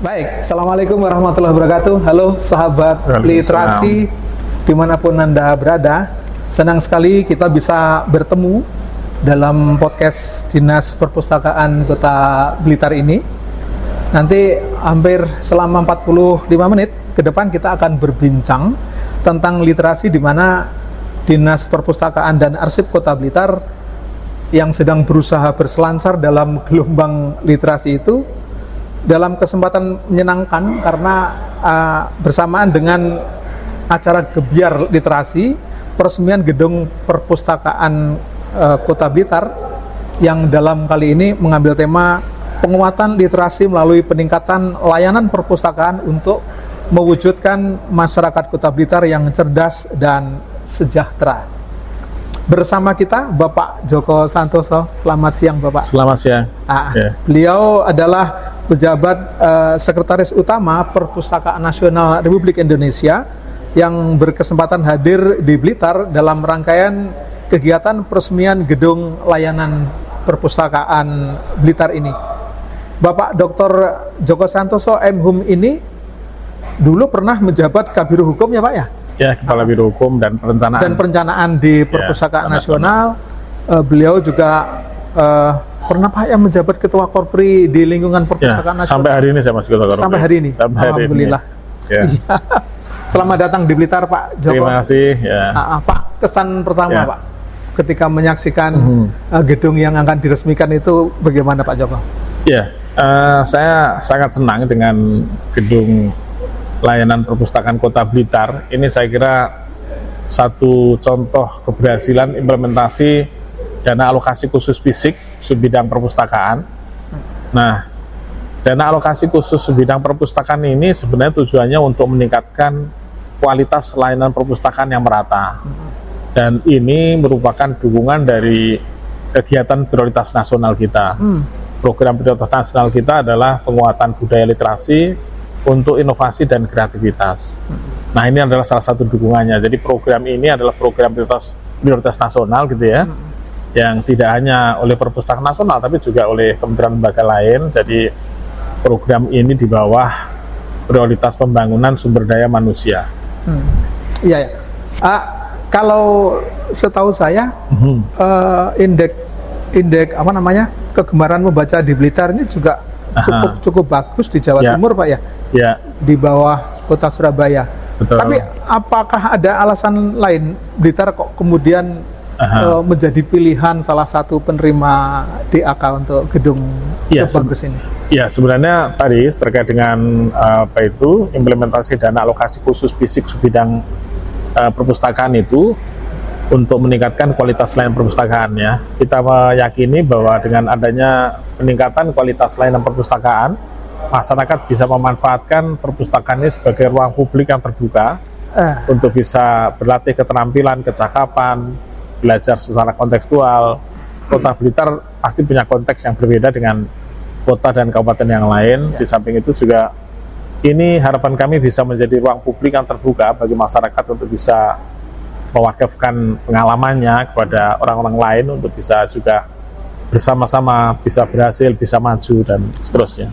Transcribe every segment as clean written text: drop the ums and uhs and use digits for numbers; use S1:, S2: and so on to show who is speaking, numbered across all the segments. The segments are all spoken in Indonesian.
S1: Baik, Assalamualaikum warahmatullahi wabarakatuh. Halo sahabat literasi dimanapun Anda berada. Senang sekali kita bisa bertemu dalam podcast Dinas Perpustakaan Kota Blitar ini. Nanti hampir selama 45 menit ke depan kita akan berbincang tentang literasi, di mana Dinas Perpustakaan dan Arsip Kota Blitar yang sedang berusaha berselancar dalam gelombang literasi itu dalam kesempatan menyenangkan karena bersamaan dengan acara Gebyar Literasi, peresmian gedung perpustakaan Kota Blitar yang dalam kali ini mengambil tema penguatan literasi melalui peningkatan layanan perpustakaan untuk mewujudkan masyarakat Kota Blitar yang cerdas dan sejahtera. Bersama kita Bapak Joko Santoso. Selamat siang Bapak.
S2: Selamat siang.
S1: Beliau adalah pejabat Sekretaris Utama Perpustakaan Nasional Republik Indonesia yang berkesempatan hadir di Blitar dalam rangkaian kegiatan peresmian gedung layanan perpustakaan Blitar ini. Bapak Dr. Joko Santoso M.Hum ini dulu pernah menjabat Kabiro Hukum ya Pak ya?
S2: Ya, Kepala Biro Hukum dan Perencanaan
S1: di Perpustakaan Nasional. Beliau juga pernah Pak yang menjabat Ketua Korpri di lingkungan Perpustakaan Nasional.
S2: Sampai hari ini saya masih Ketua Korpri.
S1: Sampai hari ini. Alhamdulillah.
S2: Ya.
S1: Selamat datang di Blitar Pak Joko.
S2: Terima kasih. Ya.
S1: Pak, kesan pertama Pak ketika menyaksikan gedung yang akan diresmikan itu bagaimana Pak Joko?
S2: Ya, saya sangat senang dengan gedung layanan perpustakaan Kota Blitar. Ini saya kira satu contoh keberhasilan implementasi dana alokasi khusus fisik subbidang perpustakaan. Nah, dana alokasi khusus subbidang perpustakaan ini sebenarnya tujuannya untuk meningkatkan kualitas layanan perpustakaan yang merata. Dan ini merupakan dukungan dari kegiatan prioritas nasional kita. Program prioritas nasional kita adalah penguatan budaya literasi untuk inovasi dan kreativitas. Nah, ini adalah salah satu dukungannya. Jadi program ini adalah program prioritas nasional gitu ya, yang tidak hanya oleh Perpustakaan Nasional tapi juga oleh kementerian lembaga lain. Jadi program ini di bawah prioritas pembangunan sumber daya manusia.
S1: Iya. Kalau setahu saya indeks kegemaran membaca di Blitar ini juga cukup bagus di Jawa Timur Pak ya? Ya. Di bawah kota Surabaya.
S2: Betul.
S1: Tapi apakah ada alasan lain Blitar kok kemudian menjadi pilihan salah satu penerima DAK untuk gedung sebagus ini? Ya, sebenarnya tadi terkait dengan
S2: implementasi dana alokasi khusus fisik subbidang perpustakaan itu untuk meningkatkan kualitas layanan perpustakaan ya. Kita meyakini bahwa dengan adanya peningkatan kualitas layanan perpustakaan, masyarakat bisa memanfaatkan perpustakaan ini sebagai ruang publik yang terbuka untuk bisa berlatih keterampilan, kecakapan, belajar secara kontekstual. Kota Blitar pasti punya konteks yang berbeda dengan kota dan kabupaten yang lain. Di samping itu juga ini harapan kami bisa menjadi ruang publik yang terbuka bagi masyarakat untuk bisa mewakafkan pengalamannya kepada orang-orang lain untuk bisa juga bersama-sama bisa berhasil, bisa maju dan seterusnya.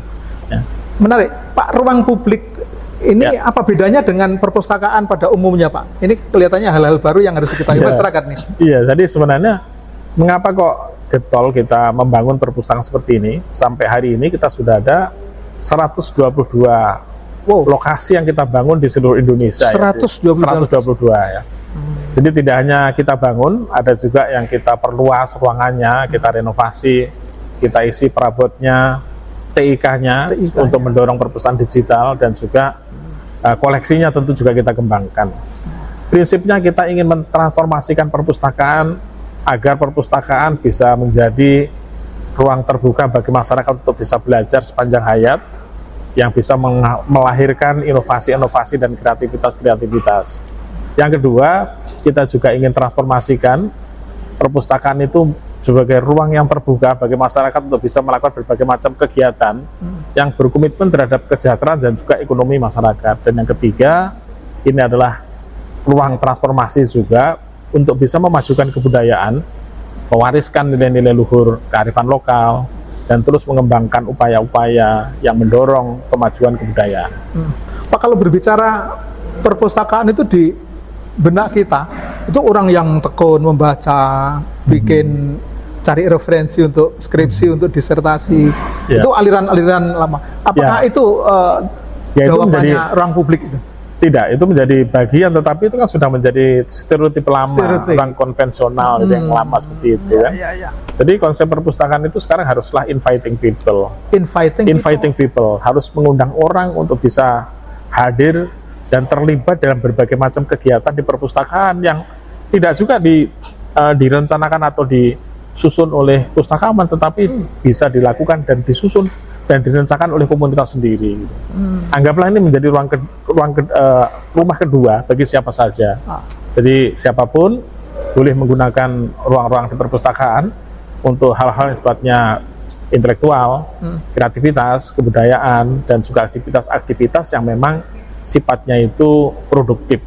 S2: Ya.
S1: Menarik, Pak. Ruang publik ini apa bedanya dengan perpustakaan pada umumnya, Pak? Ini kelihatannya hal-hal baru yang harus diketahui masyarakat nih.
S2: Iya, jadi sebenarnya mengapa kok getol kita membangun perpustakaan seperti ini? Sampai hari ini kita sudah ada 122 lokasi yang kita bangun di seluruh Indonesia. 122 ya. Jadi tidak hanya kita bangun, ada juga yang kita perluas ruangannya, kita renovasi, kita isi perabotnya, TIK-nya untuk mendorong perpustakaan digital, dan juga koleksinya tentu juga kita kembangkan. Prinsipnya kita ingin mentransformasikan perpustakaan agar perpustakaan bisa menjadi ruang terbuka bagi masyarakat untuk bisa belajar sepanjang hayat, yang bisa melahirkan inovasi-inovasi dan kreativitas-kreativitas. Yang kedua, kita juga ingin transformasikan perpustakaan itu sebagai ruang yang terbuka bagi masyarakat untuk bisa melakukan berbagai macam kegiatan yang berkomitmen terhadap kesejahteraan dan juga ekonomi masyarakat. Dan yang ketiga, ini adalah ruang transformasi juga untuk bisa memajukan kebudayaan, mewariskan nilai-nilai luhur kearifan lokal, dan terus mengembangkan upaya-upaya yang mendorong kemajuan kebudayaan.
S1: Pak, kalau berbicara perpustakaan itu di benak kita, itu orang yang tekun membaca, bikin cari referensi untuk skripsi, untuk disertasi, itu aliran-aliran lama. Apakah itu jawabannya ruang publik itu?
S2: Tidak, itu menjadi bagian, tetapi itu kan sudah menjadi stereotip lama, orang konvensional yang lama seperti itu. Jadi konsep perpustakaan itu sekarang haruslah inviting people. Inviting people, harus mengundang orang untuk bisa hadir dan terlibat dalam berbagai macam kegiatan di perpustakaan yang tidak juga direncanakan atau disusun oleh pustakawan, tetapi bisa dilakukan dan disusun dan direncanakan oleh komunitas sendiri. Anggaplah ini menjadi rumah kedua bagi siapa saja. Jadi siapapun boleh menggunakan ruang-ruang di perpustakaan untuk hal-hal yang sifatnya intelektual, kreativitas, kebudayaan, dan juga aktivitas-aktivitas yang memang sifatnya itu produktif.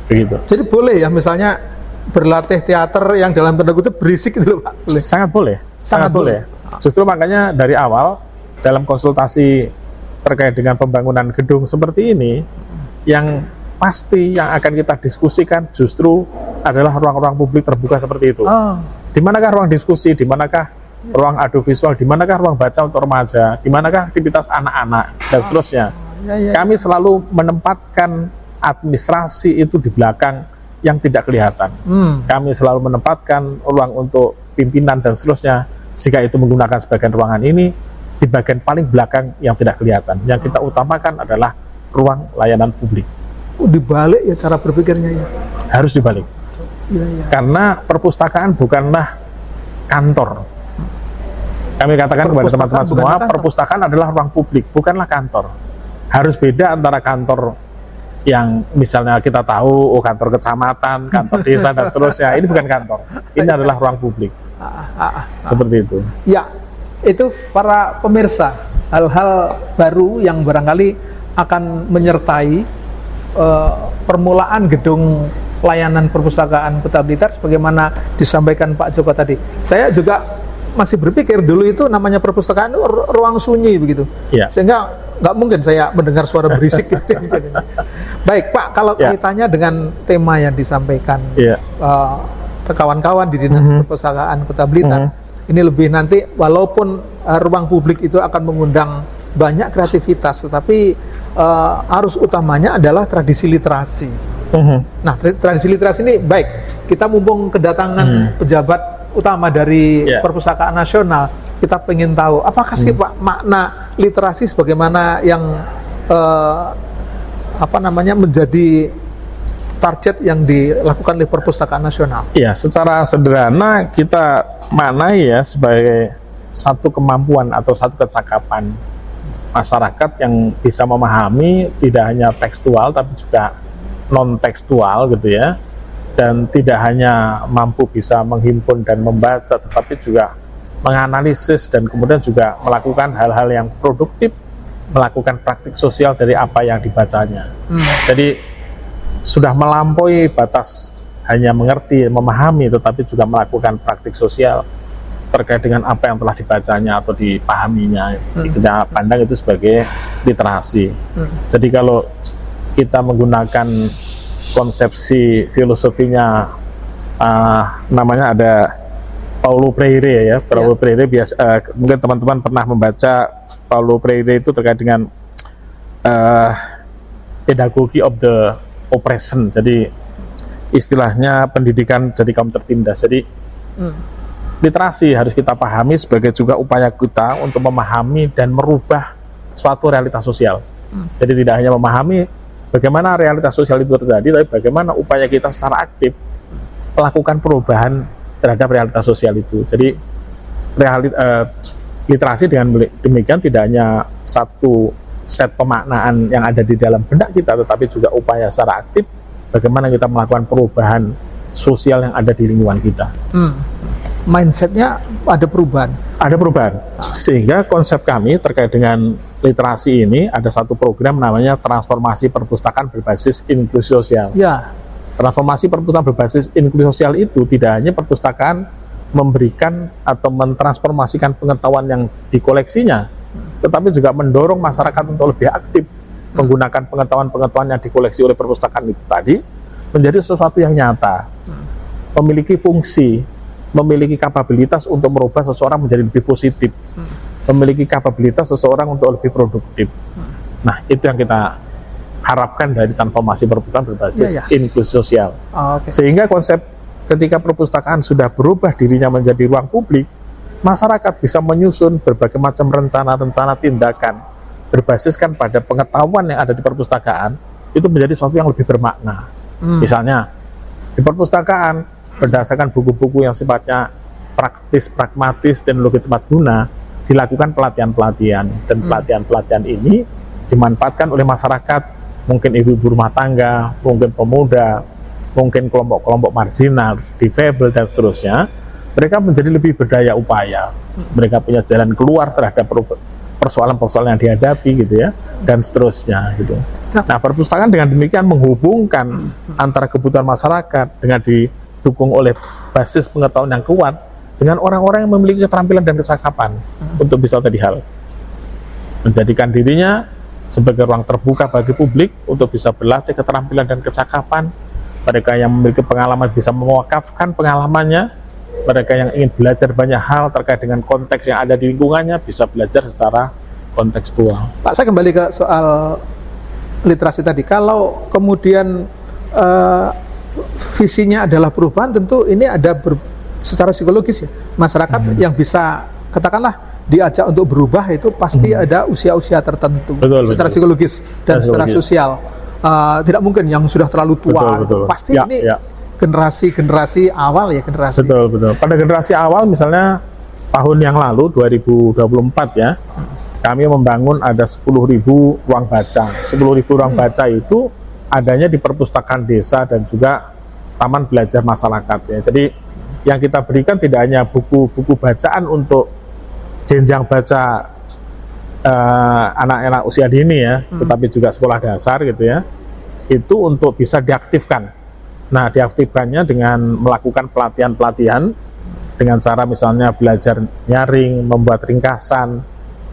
S2: Begitu.
S1: Jadi boleh ya misalnya berlatih teater yang dalam tanda kutip berisik itu, Pak? Boleh.
S2: Sangat boleh. Sangat boleh. Justru makanya dari awal dalam konsultasi terkait dengan pembangunan gedung seperti ini, yang pasti yang akan kita diskusikan justru adalah ruang-ruang publik terbuka seperti itu. Di manakah ruang diskusi, di manakah ruang audiovisual, di manakah ruang baca untuk remaja, di manakah aktivitas anak-anak, dan seterusnya. Kami selalu menempatkan administrasi itu di belakang yang tidak kelihatan. Kami selalu menempatkan ruang untuk pimpinan dan seterusnya, jika itu menggunakan sebagian ruangan ini, di bagian paling belakang yang tidak kelihatan. Yang kita utamakan adalah ruang layanan publik.
S1: Dibalik ya cara berpikirnya ya?
S2: Harus dibalik. Karena perpustakaan bukanlah kantor. Kami katakan kepada teman-teman semua, perpustakaan adalah ruang publik, bukanlah kantor. Harus beda antara kantor yang misalnya kita tahu, kantor kecamatan, kantor desa, dan seterusnya. Ini bukan kantor. Ini adalah ruang publik. Seperti itu.
S1: Ya, itu para pemirsa, hal-hal baru yang barangkali akan menyertai permulaan gedung layanan perpustakaan Kota Blitar sebagaimana disampaikan Pak Joko tadi. Saya juga masih berpikir dulu itu namanya perpustakaan itu ruang sunyi begitu, sehingga nggak mungkin saya mendengar suara berisik. Baik Pak, kalau kaitannya dengan tema yang disampaikan ke kawan-kawan di Dinas Perpustakaan Kota Blitar, ini lebih nanti walaupun ruang publik itu akan mengundang banyak kreativitas, tetapi arus utamanya adalah tradisi literasi. Nah, tradisi literasi ini baik, kita mumpung kedatangan pejabat utama dari Perpustakaan Nasional, kita pengen tahu apakah sih Pak makna literasi sebagaimana yang menjadi target yang dilakukan oleh Perpustakaan Nasional.
S2: Ya, secara sederhana kita maknai ya sebagai satu kemampuan atau satu kecakapan masyarakat yang bisa memahami tidak hanya tekstual tapi juga non tekstual gitu ya, dan tidak hanya mampu bisa menghimpun dan membaca, tetapi juga menganalisis dan kemudian juga melakukan hal-hal yang produktif, melakukan praktik sosial dari apa yang dibacanya. Jadi sudah melampaui batas hanya mengerti, memahami, tetapi juga melakukan praktik sosial terkait dengan apa yang telah dibacanya atau dipahaminya. Kita pandang itu sebagai literasi. Jadi kalau kita menggunakan konsepsi filosofinya, namanya ada Paulo Freire ya. Paulo Freire mungkin teman-teman pernah membaca Paulo Freire itu terkait dengan pedagogy of the oppression. Jadi istilahnya pendidikan jadi kaum tertindas. Jadi literasi harus kita pahami sebagai juga upaya kita untuk memahami dan merubah suatu realitas sosial. Jadi tidak hanya memahami bagaimana realitas sosial itu terjadi, tapi bagaimana upaya kita secara aktif melakukan perubahan terhadap realitas sosial itu. Jadi literasi dengan demikian tidak hanya satu set pemaknaan yang ada di dalam benak kita, tetapi juga upaya secara aktif bagaimana kita melakukan perubahan sosial yang ada di lingkungan kita.
S1: Mindsetnya ada perubahan.
S2: Ada perubahan. Sehingga konsep kami terkait dengan literasi ini ada satu program namanya transformasi perpustakaan berbasis inklusi sosial.
S1: Ya.
S2: Transformasi perpustakaan berbasis inklusi sosial itu tidak hanya perpustakaan memberikan atau mentransformasikan pengetahuan yang dikoleksinya, tetapi juga mendorong masyarakat untuk lebih aktif menggunakan pengetahuan-pengetahuan yang dikoleksi oleh perpustakaan itu tadi menjadi sesuatu yang nyata, memiliki fungsi, memiliki kapabilitas untuk merubah seseorang menjadi lebih positif, memiliki kapabilitas seseorang untuk lebih produktif. Nah, itu yang kita harapkan dari transformasi perpustakaan berbasis inklusi sosial. Sehingga konsep ketika perpustakaan sudah berubah dirinya menjadi ruang publik, masyarakat bisa menyusun berbagai macam rencana-rencana tindakan berbasiskan pada pengetahuan yang ada di perpustakaan, itu menjadi sesuatu yang lebih bermakna. Misalnya di perpustakaan berdasarkan buku-buku yang sifatnya praktis, pragmatis, teknologi tepat guna, dilakukan pelatihan-pelatihan, dan pelatihan-pelatihan ini dimanfaatkan oleh masyarakat, mungkin ibu-ibu rumah tangga, mungkin pemuda, mungkin kelompok-kelompok marginal, difabel, dan seterusnya. Mereka menjadi lebih berdaya upaya, mereka punya jalan keluar terhadap persoalan-persoalan yang dihadapi gitu ya, dan seterusnya gitu. Nah, perpustakaan dengan demikian menghubungkan antara kebutuhan masyarakat dengan didukung oleh basis pengetahuan yang kuat dengan orang-orang yang memiliki keterampilan dan kecakapan untuk bisa tadi hal menjadikan dirinya sebagai ruang terbuka bagi publik untuk bisa berlatih keterampilan dan kecakapan. Mereka yang memiliki pengalaman bisa mewakafkan pengalamannya. Mereka yang ingin belajar banyak hal terkait dengan konteks yang ada di lingkungannya bisa belajar secara kontekstual.
S1: Pak, saya kembali ke soal literasi tadi. Kalau kemudian visinya adalah perubahan, tentu ini ada secara psikologis ya, masyarakat yang bisa katakanlah diajak untuk berubah itu pasti ada usia-usia tertentu. Secara psikologis dan secara sosial. Tidak mungkin yang sudah terlalu tua. Pasti ini generasi awal ya, generasi.
S2: Betul. Pada generasi awal misalnya tahun yang lalu 2024 ya, kami membangun ada 10.000 ruang baca. 10.000 ruang baca itu adanya di perpustakaan desa dan juga taman belajar masyarakat ya. Jadi yang kita berikan tidak hanya buku-buku bacaan untuk jenjang baca anak-anak usia dini ya, tetapi juga sekolah dasar gitu ya. Itu untuk bisa diaktifkan. Nah, diaktifkannya dengan melakukan pelatihan-pelatihan dengan cara misalnya belajar nyaring, membuat ringkasan,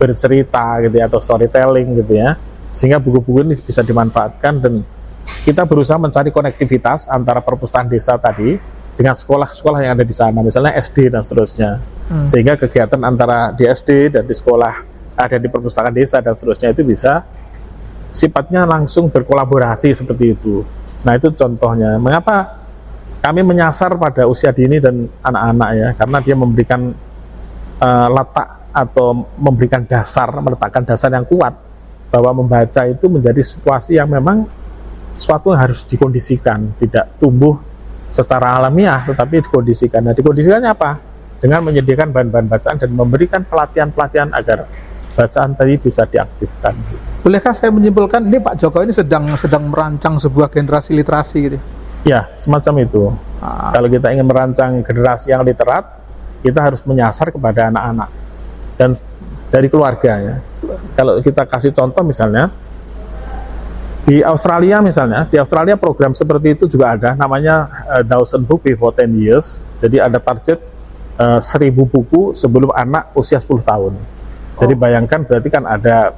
S2: bercerita gitu ya, atau storytelling gitu ya, sehingga buku-buku ini bisa dimanfaatkan. Dan kita berusaha mencari konektivitas antara perpustakaan desa tadi dengan sekolah-sekolah yang ada di sana, misalnya SD dan seterusnya, sehingga kegiatan antara di SD dan di sekolah ada di perpustakaan desa dan seterusnya itu bisa sifatnya langsung berkolaborasi seperti itu. Nah, itu contohnya. Mengapa kami menyasar pada usia dini dan anak-anak ya? Karena dia memberikan letak atau memberikan dasar, meletakkan dasar yang kuat bahwa membaca itu menjadi situasi yang memang suatu yang harus dikondisikan, tidak tumbuh secara alamiah, tetapi dikondisikan. Nah, dikondisikannya apa? Dengan menyediakan bahan-bahan bacaan dan memberikan pelatihan-pelatihan agar bacaan tadi bisa diaktifkan.
S1: Bolehkah saya menyimpulkan ini Pak Joko ini sedang merancang sebuah generasi literasi gitu?
S2: Ya, semacam itu. Kalau kita ingin merancang generasi yang literat, kita harus menyasar kepada anak-anak dan dari keluarga ya. Kalau kita kasih contoh misalnya di Australia misalnya, di Australia program seperti itu juga ada, namanya 1000 Book Before 10 Years. Jadi ada target 1000 buku sebelum anak usia 10 tahun. Jadi bayangkan berarti kan ada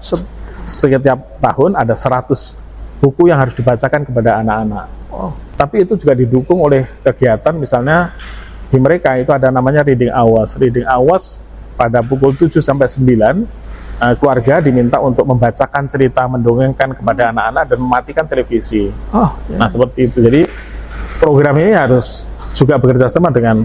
S2: setiap tahun ada 100 buku yang harus dibacakan kepada anak-anak. Tapi itu juga didukung oleh kegiatan misalnya di mereka itu ada namanya reading hours. Reading hours pada pukul 7 sampai 9 keluarga diminta untuk membacakan cerita, mendongengkan kepada anak-anak dan mematikan televisi. Nah, seperti itu. Jadi program ini harus juga bekerja sama dengan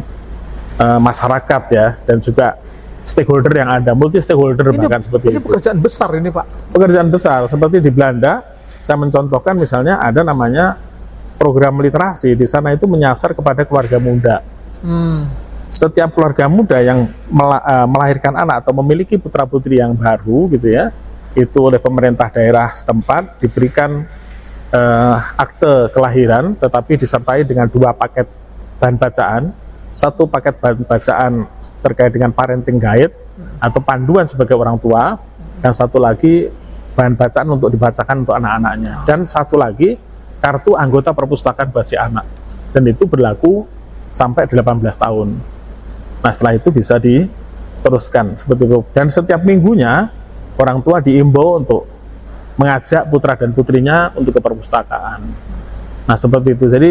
S2: masyarakat ya, dan juga stakeholder yang ada, multi stakeholder bahkan seperti itu. Ini
S1: pekerjaan besar ini Pak.
S2: Pekerjaan besar, seperti di Belanda, saya mencontohkan misalnya ada namanya program literasi, di sana itu menyasar kepada keluarga muda. Setiap keluarga muda yang melahirkan anak atau memiliki putra-putri yang baru gitu ya, itu oleh pemerintah daerah setempat diberikan akte kelahiran, tetapi disertai dengan 2 paket bahan bacaan. 1 paket bahan bacaan terkait dengan parenting guide atau panduan sebagai orang tua, dan 1 lagi bahan bacaan untuk dibacakan untuk anak-anaknya, dan 1 lagi kartu anggota perpustakaan buat si anak, dan itu berlaku sampai 18 tahun. Nah setelah itu bisa diteruskan seperti itu. Dan setiap minggunya orang tua diimbau untuk mengajak putra dan putrinya untuk ke perpustakaan. Nah seperti itu. Jadi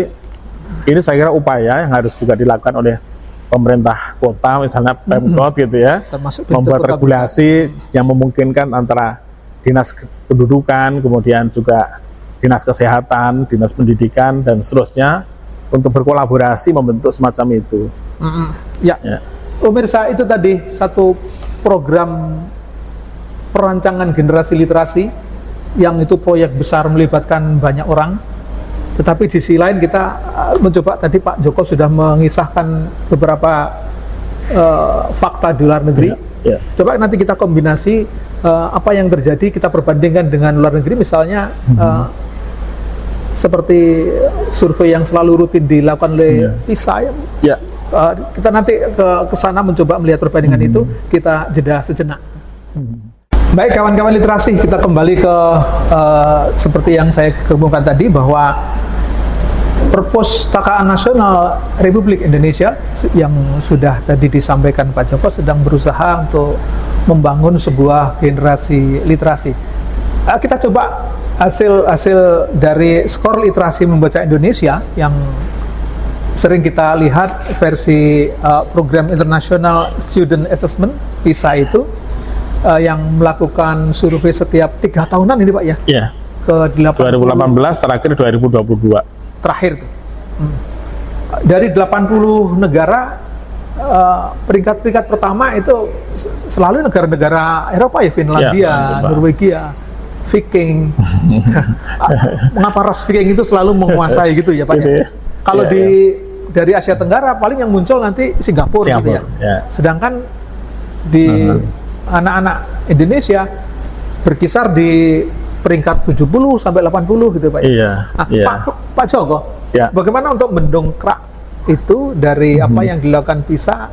S2: ini saya kira upaya yang harus juga dilakukan oleh pemerintah kota, misalnya Pemkot gitu ya, membuat regulasi yang memungkinkan antara dinas kependudukan, kemudian juga dinas kesehatan, dinas pendidikan, dan seterusnya untuk berkolaborasi membentuk semacam itu.
S1: Ya. Pemirsa, itu tadi satu program perancangan generasi literasi yang itu proyek besar melibatkan banyak orang. Tetapi di sisi lain kita mencoba, tadi Pak Joko sudah mengisahkan beberapa fakta di luar negeri. Coba nanti kita kombinasi apa yang terjadi, kita perbandingkan dengan luar negeri, misalnya seperti survei yang selalu rutin dilakukan oleh PISA ya. Kita nanti ke sana mencoba melihat perbandingan itu, kita jeda sejenak. Baik kawan-kawan literasi, kita kembali ke seperti yang saya kemukakan tadi, bahwa Perpustakaan Nasional Republik Indonesia yang sudah tadi disampaikan Pak Joko sedang berusaha untuk membangun sebuah generasi literasi. Kita coba hasil dari skor literasi membaca Indonesia yang sering kita lihat versi program International Student Assessment PISA itu, yang melakukan survei setiap 3 tahunan ini Pak ya?
S2: Iya.
S1: Ke
S2: 2018 terakhir 2022.
S1: Terakhir tuh. Dari 80 negara, peringkat pertama itu selalu negara-negara Eropa ya, Finlandia, Norwegia, Viking. Mengapa ras Viking itu selalu menguasai gitu ya Pak ya? Kalau dari Asia Tenggara paling yang muncul nanti Singapura gitu ya. Sedangkan di anak-anak Indonesia berkisar di peringkat 70 sampai 80 gitu Pak. Pak Joko, bagaimana untuk mendongkrak itu dari apa yang dilakukan PISA?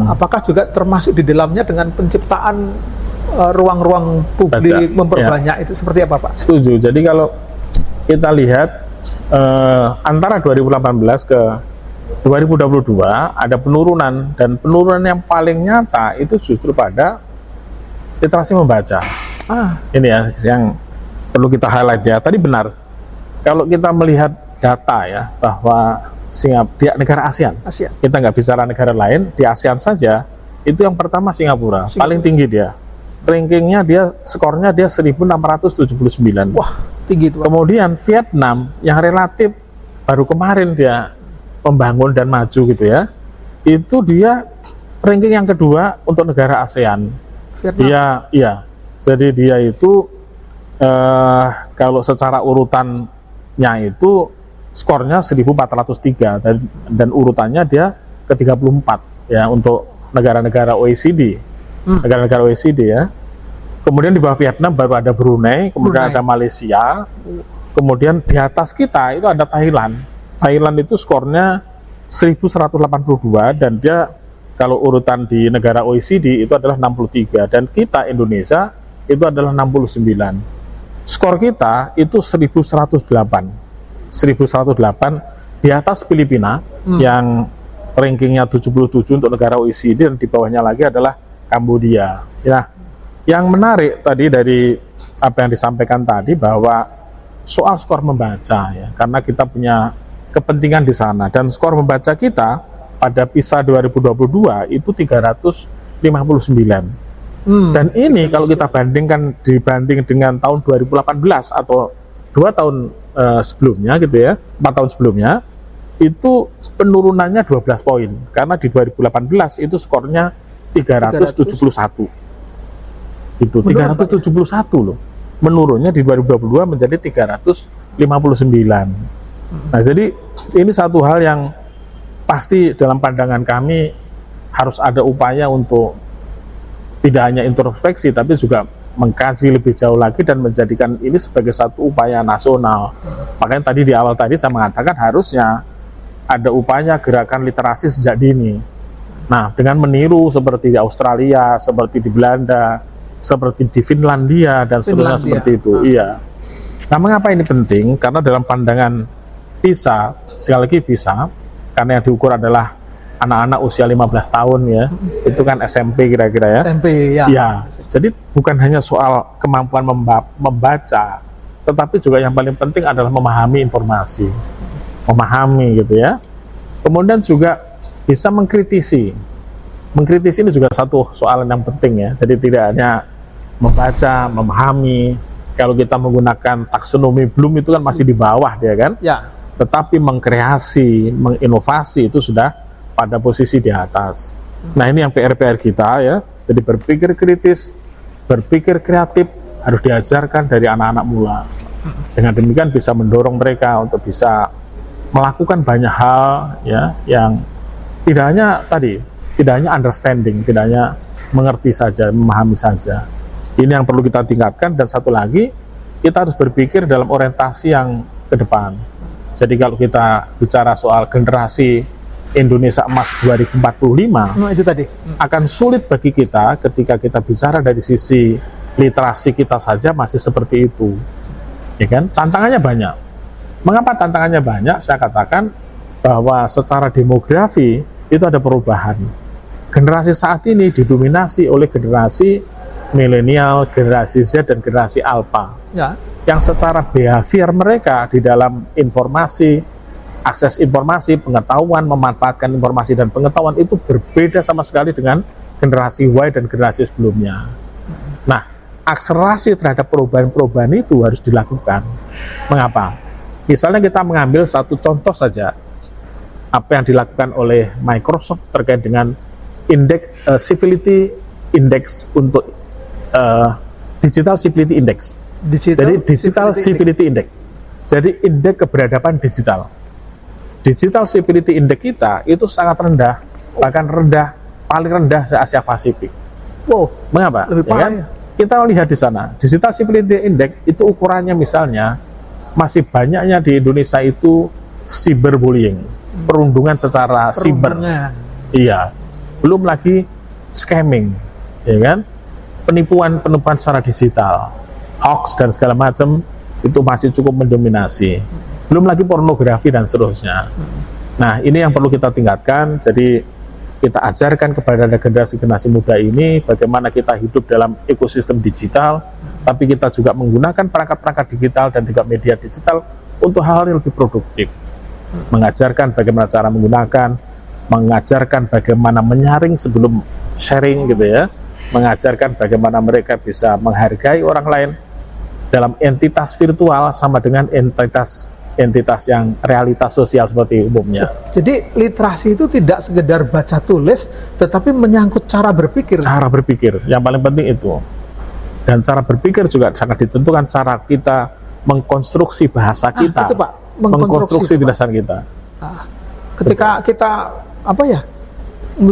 S1: Apakah juga termasuk di dalamnya dengan penciptaan ruang-ruang publik, memperbanyak itu seperti apa Pak?
S2: Setuju. Jadi kalau kita lihat antara 2018 ke 2022 ada penurunan, dan penurunan yang paling nyata itu justru pada literasi membaca. Ini ya yang perlu kita highlight ya. Tadi benar, kalau kita melihat data ya, bahwa di negara ASEAN, kita nggak bicara negara lain, di ASEAN saja itu yang pertama Singapura. Paling tinggi dia, rankingnya skornya dia 1679.
S1: Wah, tinggi itu Pak.
S2: Kemudian Vietnam yang relatif baru kemarin dia membangun dan maju gitu ya, itu dia ranking yang kedua untuk negara ASEAN. Vietnam. Jadi dia itu kalau secara urutannya itu skornya 1403, dan urutannya dia ke-34 ya untuk negara-negara OECD. Negara-negara OECD ya. Kemudian di bawah Vietnam baru ada Brunei, kemudian ada Malaysia. Kemudian di atas kita itu ada Thailand. Thailand itu skornya 1182, dan dia kalau urutan di negara OECD itu adalah 63, dan kita Indonesia itu adalah 69. Skor kita itu 1108 di atas Filipina yang rankingnya 77 untuk negara OECD, dan di bawahnya lagi adalah Kambodia. Ya, yang menarik tadi dari apa yang disampaikan tadi bahwa soal skor membaca ya, karena kita punya kepentingan di sana, dan skor membaca kita pada PISA 2022 itu 359. Dan ini kalau kita dibanding dengan tahun 2018 atau 2 tahun sebelumnya gitu ya, 4 tahun sebelumnya, itu penurunannya 12 poin, karena di 2018 itu skornya 371. Itu 371 loh. Menurunnya di 2022 menjadi 359. Nah, jadi ini satu hal yang pasti dalam pandangan kami harus ada upaya untuk tidak hanya introspeksi, tapi juga mengkaji lebih jauh lagi dan menjadikan ini sebagai satu upaya nasional. Makanya tadi di awal tadi saya mengatakan harusnya ada upaya gerakan literasi sejak dini. Nah, dengan meniru seperti di Australia, seperti di Belanda, seperti di Finlandia, dan seterusnya seperti itu. Iya. Nah, mengapa ini penting? Karena dalam pandangan PISA, sekali lagi PISA, karena yang diukur adalah anak-anak usia 15 tahun ya, itu kan SMP kira-kira ya.
S1: SMP ya.
S2: Ya, jadi bukan hanya soal kemampuan membaca, tetapi juga yang paling penting adalah memahami informasi, memahami gitu ya. Kemudian juga bisa mengkritisi. Mengkritisi ini juga satu soalan yang penting ya. Jadi tidak hanya membaca, memahami. Kalau kita menggunakan taksonomi Bloom itu kan masih di bawah dia kan.
S1: Ya.
S2: Tetapi mengkreasi, menginovasi itu sudah pada posisi di atas. Nah ini yang PR-PR kita ya. Jadi berpikir kritis, berpikir kreatif harus diajarkan dari anak-anak mula. Dengan demikian bisa mendorong mereka untuk bisa melakukan banyak hal ya, yang tidak hanya understanding, tidak hanya mengerti saja, memahami saja. Ini yang perlu kita tingkatkan. Dan satu lagi, kita harus berpikir dalam orientasi yang ke depan. Jadi kalau kita bicara soal generasi Indonesia Emas 2045,
S1: Itu tadi.
S2: akan sulit bagi kita ketika kita bicara dari sisi literasi kita saja masih seperti itu. Ya kan? Tantangannya banyak. Mengapa tantangannya banyak? Saya katakan bahwa secara demografi itu ada perubahan. Generasi saat ini didominasi oleh generasi milenial, generasi Z, dan generasi Alpha.
S1: Ya.
S2: Yang secara behavior mereka di dalam informasi, akses informasi, pengetahuan, memanfaatkan informasi dan pengetahuan itu berbeda sama sekali dengan generasi Y dan generasi sebelumnya. Nah, akselerasi terhadap perubahan-perubahan itu harus dilakukan. Mengapa? Misalnya kita mengambil satu contoh saja, apa yang dilakukan oleh Microsoft terkait dengan civility index untuk digital civility index. Jadi digital civility index. Jadi indeks keberadaban digital. Digital civility index kita itu sangat rendah, bahkan paling rendah se Asia Pasifik.
S1: Wow.
S2: Mengapa?
S1: Lebih parah ya?
S2: Kita lihat di sana, digital civility index itu ukurannya misalnya masih banyaknya di Indonesia itu cyberbullying, perundungan secara siber. Iya. Belum lagi scamming, ya kan? Penipuan secara digital, hoax dan segala macam itu masih cukup mendominasi. Belum lagi pornografi dan seterusnya. Nah, ini yang perlu kita tingkatkan. Jadi kita ajarkan kepada generasi muda ini bagaimana kita hidup dalam ekosistem digital, tapi kita juga menggunakan perangkat-perangkat digital dan juga media digital untuk hal yang lebih produktif. Mengajarkan bagaimana cara menggunakan, mengajarkan bagaimana menyaring sebelum sharing gitu ya, mengajarkan bagaimana mereka bisa menghargai orang lain dalam entitas virtual sama dengan entitas yang realitas sosial seperti umumnya.
S1: Jadi literasi itu tidak sekedar baca tulis, tetapi menyangkut cara berpikir.
S2: Cara berpikir, yang paling penting itu. Dan cara berpikir juga sangat ditentukan cara kita mengkonstruksi bahasa kita,
S1: itu, Pak.
S2: mengkonstruksi tulisan kita.
S1: Ketika kita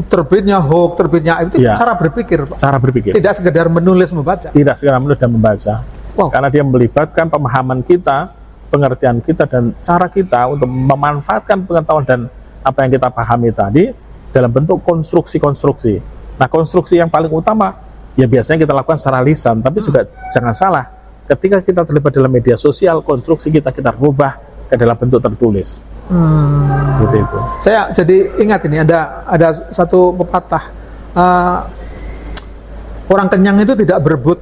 S1: terbitnya hoax, terbitnya itu
S2: Ya.
S1: cara berpikir, Pak.
S2: Cara berpikir.
S1: Tidak sekedar menulis membaca.
S2: Tidak sekedar menulis dan membaca.
S1: Wow.
S2: Karena dia melibatkan pemahaman kita, pengertian kita, dan cara kita untuk memanfaatkan pengetahuan dan apa yang kita pahami tadi dalam bentuk konstruksi-konstruksi. Nah, konstruksi yang paling utama ya biasanya kita lakukan secara lisan, tapi juga jangan salah, ketika kita terlibat dalam media sosial, konstruksi kita rubah ke dalam bentuk tertulis. Seperti itu.
S1: Saya jadi ingat ini ada satu pepatah, orang kenyang itu tidak berebut,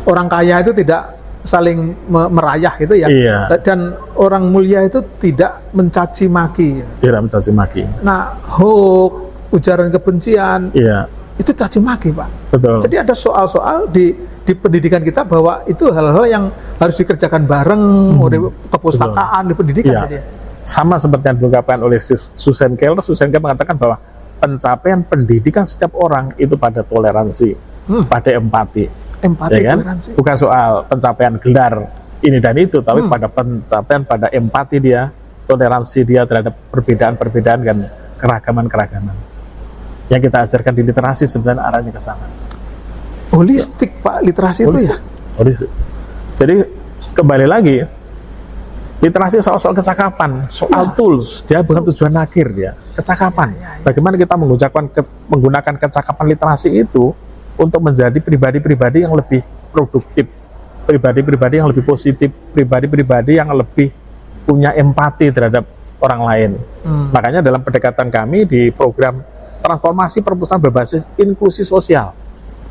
S1: orang kaya itu tidak saling merayah gitu ya.
S2: Iya.
S1: Dan orang mulia itu tidak mencaci maki.
S2: Tidak mencaci maki.
S1: Nah, hoax, ujaran kebencian,
S2: Iya.
S1: itu caci maki, Pak.
S2: Betul.
S1: Jadi ada soal-soal di pendidikan kita bahwa itu hal-hal yang harus dikerjakan bareng oleh kepustakaan di pendidikan.
S2: Iya.
S1: Jadi.
S2: Sama seperti yang diungkapkan oleh Susan Keller. Susan Keller mengatakan bahwa pencapaian pendidikan setiap orang itu pada toleransi, pada empati.
S1: Empati,
S2: Ya kan?
S1: toleransi.
S2: Bukan soal pencapaian gelar ini dan itu, tapi pada pencapaian pada empati dia, toleransi dia terhadap perbedaan-perbedaan dan keragaman-keragaman. Yang kita ajarkan di literasi sebenarnya arahnya ke sana.
S1: Holistik, Pak, literasi itu ya.
S2: Holistik. Jadi kembali lagi, literasi soal kecakapan, soal tools, dia bukan tujuan akhir dia, kecakapan. Bagaimana kita menggunakan kecakapan literasi itu untuk menjadi pribadi-pribadi yang lebih produktif, pribadi-pribadi yang lebih positif, pribadi-pribadi yang lebih punya empati terhadap orang lain. Makanya dalam pendekatan kami di program transformasi perpustakaan berbasis inklusi sosial.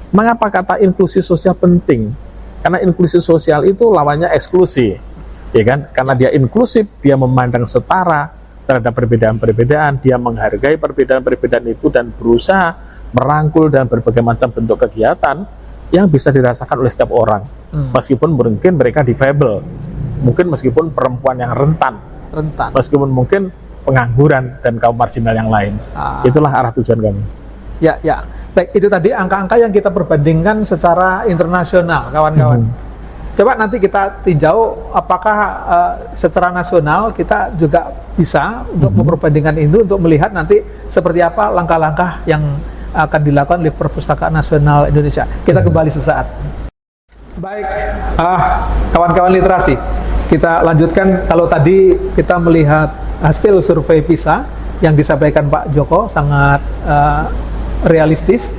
S2: Mengapa kata inklusi sosial penting? Karena inklusi sosial itu lawannya eksklusi, ya kan? Karena dia inklusif, dia memandang setara terhadap perbedaan-perbedaan, dia menghargai perbedaan-perbedaan itu dan berusaha merangkul dan berbagai macam bentuk kegiatan yang bisa dirasakan oleh setiap orang, meskipun mungkin mereka difabel, mungkin meskipun perempuan yang rentan, meskipun mungkin pengangguran dan kaum marginal yang lain. Itulah arah tujuan kami.
S1: Ya. Baik, itu tadi angka-angka yang kita perbandingkan secara internasional, kawan-kawan. Coba nanti kita tinjau apakah secara nasional kita juga bisa untuk memperbandingkan itu, untuk melihat nanti seperti apa langkah-langkah yang akan dilakukan oleh Perpustakaan Nasional Indonesia. Kita kembali sesaat. Baik, kawan-kawan literasi, kita lanjutkan. Kalau tadi kita melihat hasil survei PISA yang disampaikan Pak Joko sangat realistis,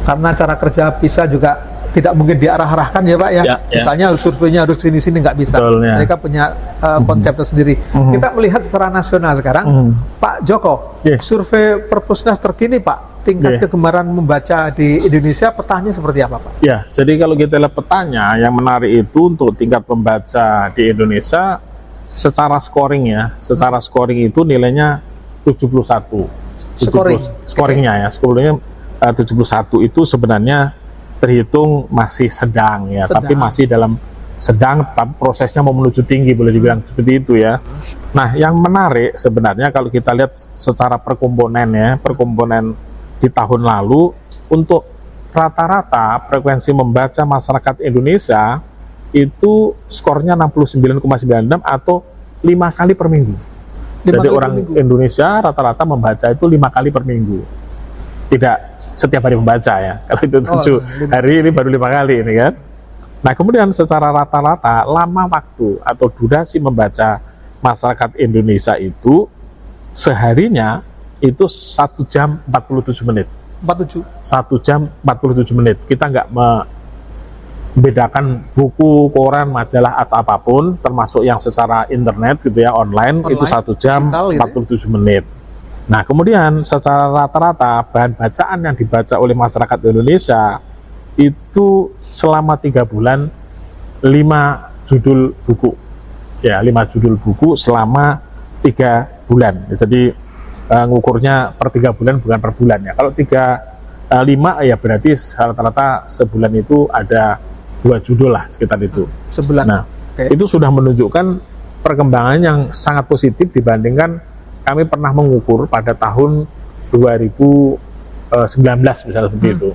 S1: karena cara kerja PISA juga tidak mungkin diarah-arahkan ya Pak ya. Misalnya surveinya harus sini-sini, nggak bisa. Betul, ya. Mereka punya konsep tersendiri. Kita melihat secara nasional sekarang, Pak Joko, survei Perpusnas terkini Pak, tingkat kegemaran membaca di Indonesia, petanya seperti apa Pak?
S2: Ya, jadi kalau kita lihat petanya, yang menarik itu untuk tingkat pembaca di Indonesia secara scoring ya, secara scoring itu nilainya 71. Scoringnya ya, scoringnya 71 itu sebenarnya terhitung masih sedang ya, tapi masih dalam sedang, tapi prosesnya mau menuju tinggi, boleh dibilang seperti itu ya. Nah, yang menarik sebenarnya kalau kita lihat secara perkomponen ya, perkomponen di tahun lalu, untuk rata-rata frekuensi membaca masyarakat Indonesia itu skornya 69,96 atau 5 kali per minggu. Jadi orang Indonesia rata-rata membaca itu 5 kali per minggu. Tidak setiap hari membaca ya. Kalau itu 7 hari, ini baru 5 kali ini kan. Nah, kemudian secara rata-rata lama waktu atau durasi membaca masyarakat Indonesia itu seharinya itu 1 jam 47 menit. 1 jam 47 menit. Kita nggak membedakan buku, koran, majalah atau apapun, termasuk yang secara internet gitu ya, online itu 1 jam 47 menit. Nah, kemudian secara rata-rata bahan bacaan yang dibaca oleh masyarakat Indonesia itu selama 3 bulan 5 judul buku. Ya, 5 judul buku selama 3 bulan. Jadi ngukurnya per 3 bulan bukan per bulan ya. Kalau 5 ya berarti rata-rata sebulan itu ada 2 judul lah, sekitar itu.
S1: Sebulan.
S2: Nah, itu sudah menunjukkan perkembangan yang sangat positif dibandingkan kami pernah mengukur pada tahun 2019 misalnya seperti itu.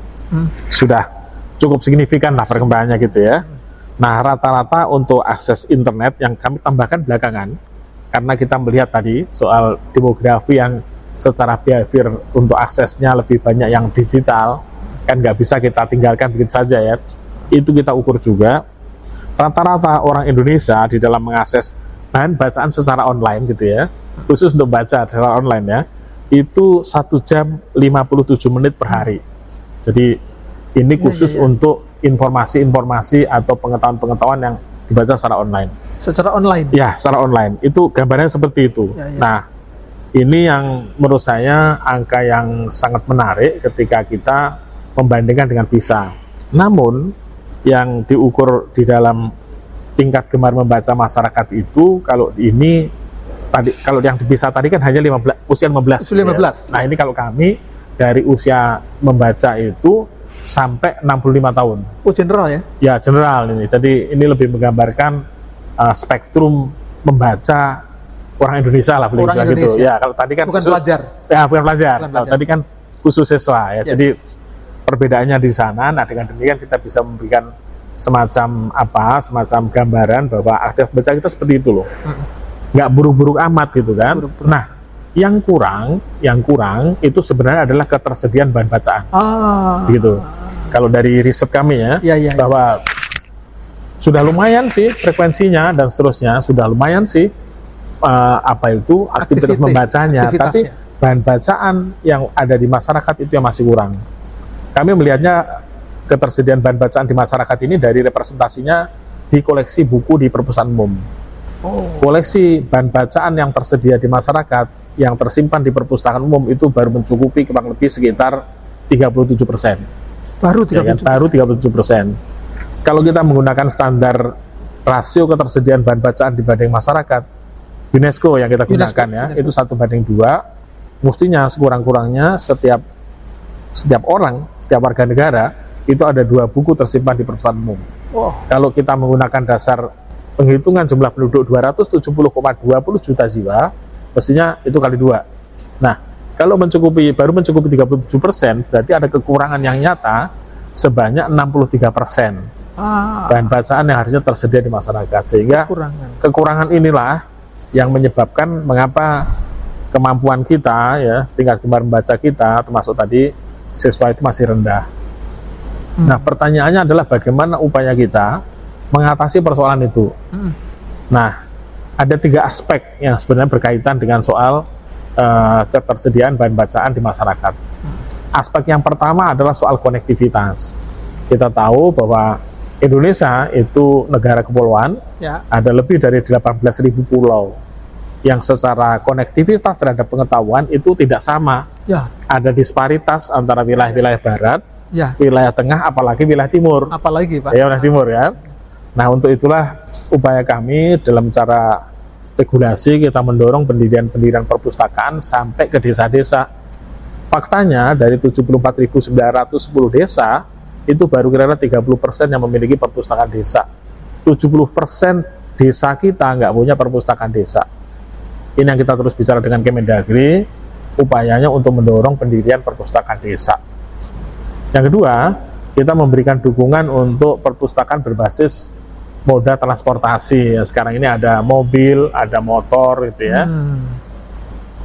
S2: Sudah cukup signifikan lah perkembangannya gitu ya. Nah, rata-rata untuk akses internet yang kami tambahkan belakangan, karena kita melihat tadi soal demografi yang secara behavior untuk aksesnya lebih banyak yang digital, kan nggak bisa kita tinggalkan begitu saja ya. Itu kita ukur juga. Rata-rata orang Indonesia di dalam mengakses bahan bacaan secara online gitu ya, khusus untuk baca secara online ya, itu 1 jam 57 menit per hari. Jadi ini khusus untuk informasi-informasi atau pengetahuan-pengetahuan yang dibaca secara online.
S1: Secara online?
S2: Ya, secara online. Itu gambarnya seperti itu. Nah, ini yang menurut saya angka yang sangat menarik ketika kita membandingkan dengan PISA. Namun, yang diukur di dalam tingkat gemar membaca masyarakat itu, kalau ini tadi, kalau yang di PISA tadi kan hanya usia 15.
S1: Usia 15.
S2: Ya. Nah, ini kalau kami dari usia membaca itu sampai 65 tahun.
S1: Oh, general ya? Ya,
S2: general ini. Jadi ini lebih menggambarkan spektrum membaca orang Indonesia lah, boleh bilang gitu. Ya, kalau tadi kan
S1: bukan
S2: khusus,
S1: pelajar.
S2: Ya, bukan pelajar. Kalau tadi kan khusus siswa ya. Jadi perbedaannya di sana. Nah, dengan demikian kita bisa memberikan semacam gambaran bahwa aktif baca kita seperti itu loh. Nggak buruk-buruk amat gitu kan. Nah, yang kurang itu sebenarnya adalah ketersediaan bahan bacaan. Gitu. Kalau dari riset kami ya, bahwa sudah lumayan sih frekuensinya dan seterusnya, sudah lumayan sih aktivitas membacanya, tapi bahan bacaan yang ada di masyarakat itu yang masih kurang. Kami melihatnya ketersediaan bahan bacaan di masyarakat ini dari representasinya di koleksi buku di perpustakaan umum. Koleksi bahan bacaan yang tersedia di masyarakat yang tersimpan di perpustakaan umum itu baru mencukupi kurang lebih sekitar 37%.
S1: Baru
S2: Ya kan?
S1: 37%.
S2: Baru 37%. Kalau kita menggunakan standar rasio ketersediaan bahan bacaan dibanding masyarakat, UNESCO yang kita gunakan
S1: UNESCO.
S2: itu 1:2, mestinya sekurang-kurangnya setiap orang, setiap warga negara itu ada 2 buku tersimpan di perpustakaan umum. Kalau kita menggunakan dasar penghitungan jumlah penduduk 270,20 juta jiwa, mestinya itu kali 2. Nah, kalau baru mencukupi 37%, berarti ada kekurangan yang nyata sebanyak 63% bahan bacaan yang harusnya tersedia di masyarakat. Sehingga kekurangan inilah yang menyebabkan mengapa kemampuan kita, ya, tingkat gemar membaca kita, termasuk tadi siswa itu masih rendah. Nah, pertanyaannya adalah bagaimana upaya kita mengatasi persoalan itu. Nah, ada 3 aspek yang sebenarnya berkaitan dengan soal ketersediaan bahan bacaan di masyarakat. Aspek yang pertama adalah soal konektivitas. Kita tahu bahwa Indonesia itu negara kepulauan, ada lebih dari 18.000 pulau yang secara konektivitas terhadap pengetahuan itu tidak sama. Ada disparitas antara wilayah-wilayah barat, wilayah tengah, apalagi wilayah timur.
S1: Apalagi, Pak?
S2: Ya, wilayah timur ya. Nah, untuk itulah upaya kami dalam cara regulasi kita mendorong pendirian perpustakaan sampai ke desa-desa. Faktanya dari 74.910 desa itu baru kira-kira 30% yang memiliki perpustakaan desa. 70% desa kita nggak punya perpustakaan desa. Ini yang kita terus bicara dengan Kemendagri, upayanya untuk mendorong pendirian perpustakaan desa. Yang kedua, kita memberikan dukungan untuk perpustakaan berbasis moda transportasi. Sekarang ini ada mobil, ada motor gitu ya.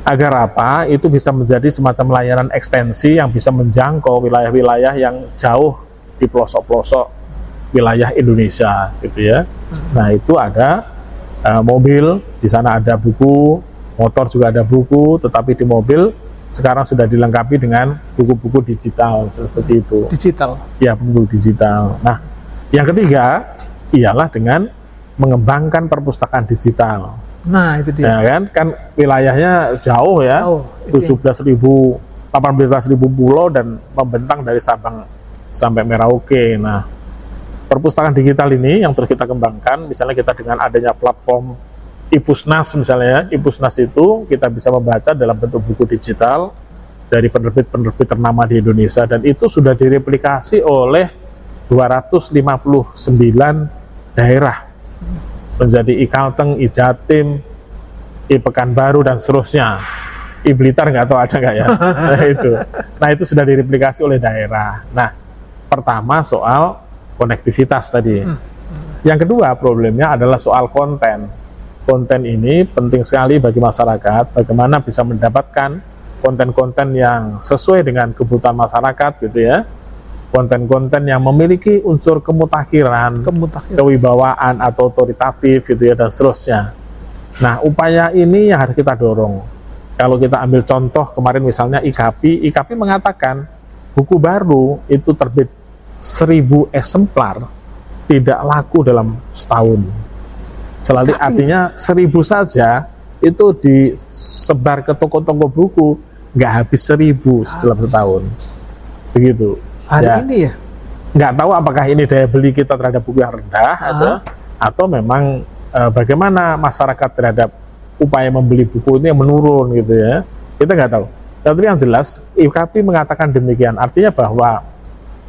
S2: Agar apa? Itu bisa menjadi semacam layanan ekstensi yang bisa menjangkau wilayah-wilayah yang jauh di pelosok-pelosok wilayah Indonesia gitu ya. Nah, itu ada mobil, di sana ada buku, motor juga ada buku, tetapi di mobil sekarang sudah dilengkapi dengan buku-buku digital seperti itu.
S1: Digital.
S2: Ya, buku digital. Nah, yang ketiga ialah dengan mengembangkan perpustakaan digital.
S1: Nah, itu dia.
S2: Ya kan wilayahnya jauh ya, 17.000, 18.000 pulau dan membentang dari Sabang sampai Merauke. Nah, perpustakaan digital ini yang terus kita kembangkan, misalnya kita dengan adanya platform Ipusnas misalnya, Ipusnas itu kita bisa membaca dalam bentuk buku digital dari penerbit-penerbit ternama di Indonesia, dan itu sudah direplikasi oleh 259 daerah menjadi I-Kalteng, I-Jatim, I-Pekanbaru dan seterusnya. I-Blitar nggak tahu ada nggak ya. Nah itu sudah direplikasi oleh daerah. Nah, pertama soal konektivitas tadi. Yang kedua problemnya adalah soal konten. Konten ini penting sekali bagi masyarakat, bagaimana bisa mendapatkan konten-konten yang sesuai dengan kebutuhan masyarakat gitu ya. Konten-konten yang memiliki unsur kemutakhiran, kewibawaan atau otoritatif gitu ya, dan seterusnya. Nah, upaya ini yang harus kita dorong. Kalau kita ambil contoh kemarin misalnya IKAPI mengatakan buku baru itu terbit 1.000 eksemplar tidak laku dalam setahun. Selalu artinya 1.000 saja itu disebar ke toko-toko buku nggak habis 1.000 dalam setahun. Begitu.
S1: Hari ini ya?
S2: Nggak tahu apakah ini daya beli kita terhadap buku yang rendah atau memang bagaimana masyarakat terhadap upaya membeli buku ini yang menurun gitu ya. Kita nggak tahu. Tapi yang jelas IKAPI mengatakan demikian. Artinya bahwa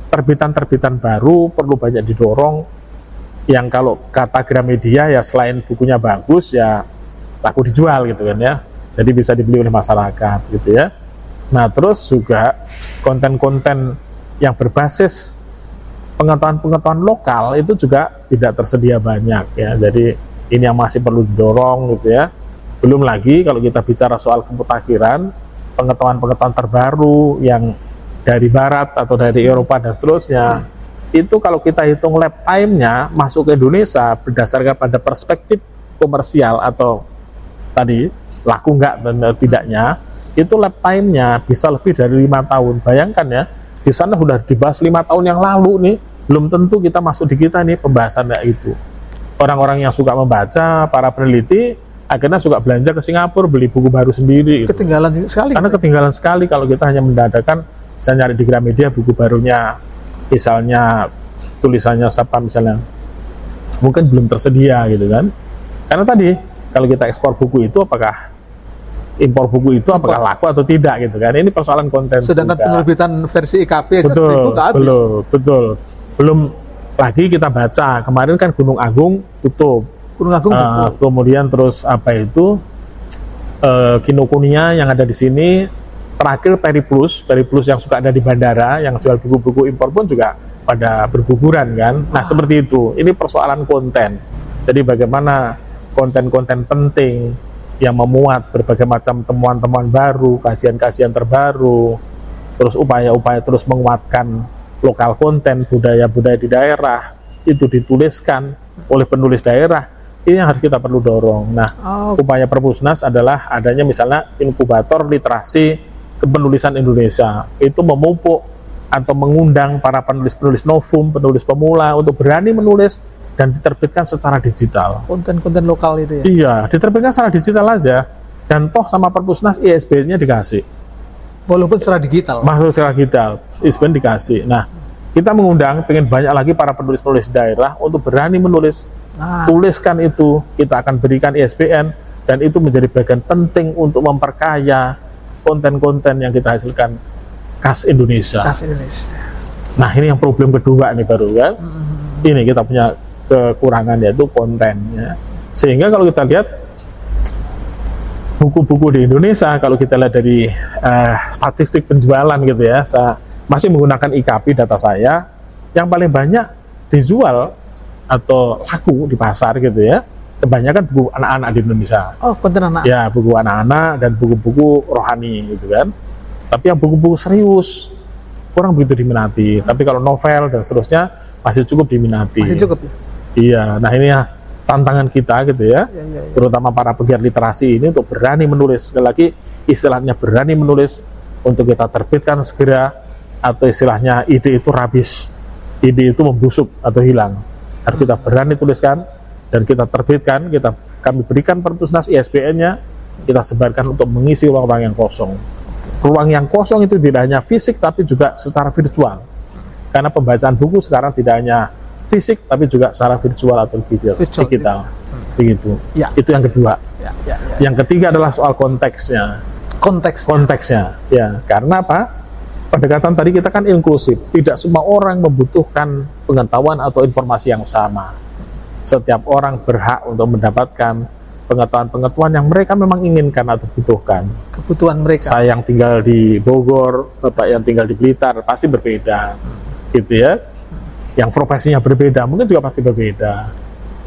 S2: terbitan-terbitan baru perlu banyak didorong, yang kalau kata Gramedia ya selain bukunya bagus ya laku dijual gitu kan ya. Jadi bisa dibeli oleh masyarakat gitu ya. Nah, terus juga konten-konten yang berbasis pengetahuan-pengetahuan lokal itu juga tidak tersedia banyak ya. Jadi ini yang masih perlu didorong gitu ya. Belum lagi kalau kita bicara soal kemutakhiran, pengetahuan-pengetahuan terbaru yang dari barat atau dari Eropa dan seterusnya, itu kalau kita hitung lab time-nya masuk ke Indonesia berdasarkan pada perspektif komersial atau tadi laku enggak dan tidaknya, itu lab time-nya bisa lebih dari 5 tahun. Bayangkan ya, di sana sudah dibahas 5 tahun yang lalu nih, belum tentu kita masuk di kita nih pembahasan kayak itu. Orang-orang yang suka membaca, para peneliti, akhirnya suka belanja ke Singapura, beli buku baru sendiri.
S1: Ketinggalan sekali.
S2: Karena ketinggalan sekali kalau kita hanya mendadakan, saya nyari di Gramedia buku barunya, misalnya tulisannya siapa misalnya, mungkin belum tersedia gitu kan. Karena tadi, kalau kita ekspor buku itu, apakah impor buku itu apakah laku atau tidak gitu kan. Ini persoalan konten.
S1: Sedangkan
S2: juga.
S1: penerbitan versi IKP aja
S2: Betul,
S1: 1000 nggak habis.
S2: betul. Belum lagi kita baca, kemarin kan Gunung Agung tutup.
S1: Gunung Agung tutup.
S2: Kemudian terus apa itu Kinokuniya yang ada di sini, terakhir Periplus yang suka ada di bandara, yang jual buku-buku impor pun juga pada berguguran kan. Nah seperti itu, ini persoalan konten. Jadi bagaimana konten-konten penting yang memuat berbagai macam temuan-temuan baru, kajian-kajian terbaru, terus upaya-upaya terus menguatkan lokal konten, budaya-budaya di daerah, itu dituliskan oleh penulis daerah. Ini yang harus kita perlu dorong. Nah, upaya Perpusnas adalah adanya misalnya inkubator literasi kepenulisan Indonesia. Itu memupuk atau mengundang para penulis-penulis novum, penulis pemula untuk berani menulis dan diterbitkan secara digital.
S1: Konten-konten lokal itu ya?
S2: Iya, diterbitkan secara digital aja. Dan toh sama Perpusnas ISBN-nya dikasih.
S1: Walaupun secara digital?
S2: Masuk secara digital, ISBN dikasih. Nah, kita mengundang, pengen banyak lagi para penulis-penulis daerah untuk berani menulis. Tuliskan itu, kita akan berikan ISBN, dan itu menjadi bagian penting untuk memperkaya konten-konten yang kita hasilkan khas Indonesia.
S1: Khas Indonesia.
S2: Nah, ini yang problem kedua nih baru kan. Ini kita punya kekurangan yaitu kontennya. Sehingga kalau kita lihat buku-buku di Indonesia, kalau kita lihat dari statistik penjualan gitu ya, saya masih menggunakan IKP data saya, yang paling banyak dijual atau laku di pasar gitu ya, kebanyakan buku anak-anak di Indonesia.
S1: Oh, konten anak.
S2: Ya, buku anak-anak dan buku-buku rohani gitu kan. Tapi yang buku-buku serius kurang begitu diminati. Tapi kalau novel dan seterusnya masih cukup diminati.
S1: Masih cukup ya?
S2: Iya, nah ini ya tantangan kita gitu ya, terutama para pegiat literasi ini untuk berani menulis. Sekali lagi istilahnya berani menulis untuk kita terbitkan segera, atau istilahnya ide itu rabis, ide itu membusuk atau hilang. Harus kita berani tuliskan dan kita terbitkan, kami berikan Perpusnas ISBN-nya, kita sebarkan untuk mengisi ruang-ruang yang kosong. Ruang yang kosong itu tidak hanya fisik tapi juga secara virtual. Karena pembacaan buku sekarang tidak hanya fisik tapi juga secara virtual atau digital. Begitu. Ya. Itu yang kedua. Ya. Yang ketiga adalah soal konteksnya. Konteksnya. Ya, karena apa? Pendekatan tadi kita kan inklusif. Tidak semua orang membutuhkan pengetahuan atau informasi yang sama. Setiap orang berhak untuk mendapatkan pengetahuan-pengetahuan yang mereka memang inginkan atau butuhkan.
S1: Kebutuhan mereka.
S2: Saya yang tinggal di Bogor, Bapak yang tinggal di Blitar, pasti berbeda. Gitu ya. Yang profesinya berbeda, mungkin juga pasti berbeda.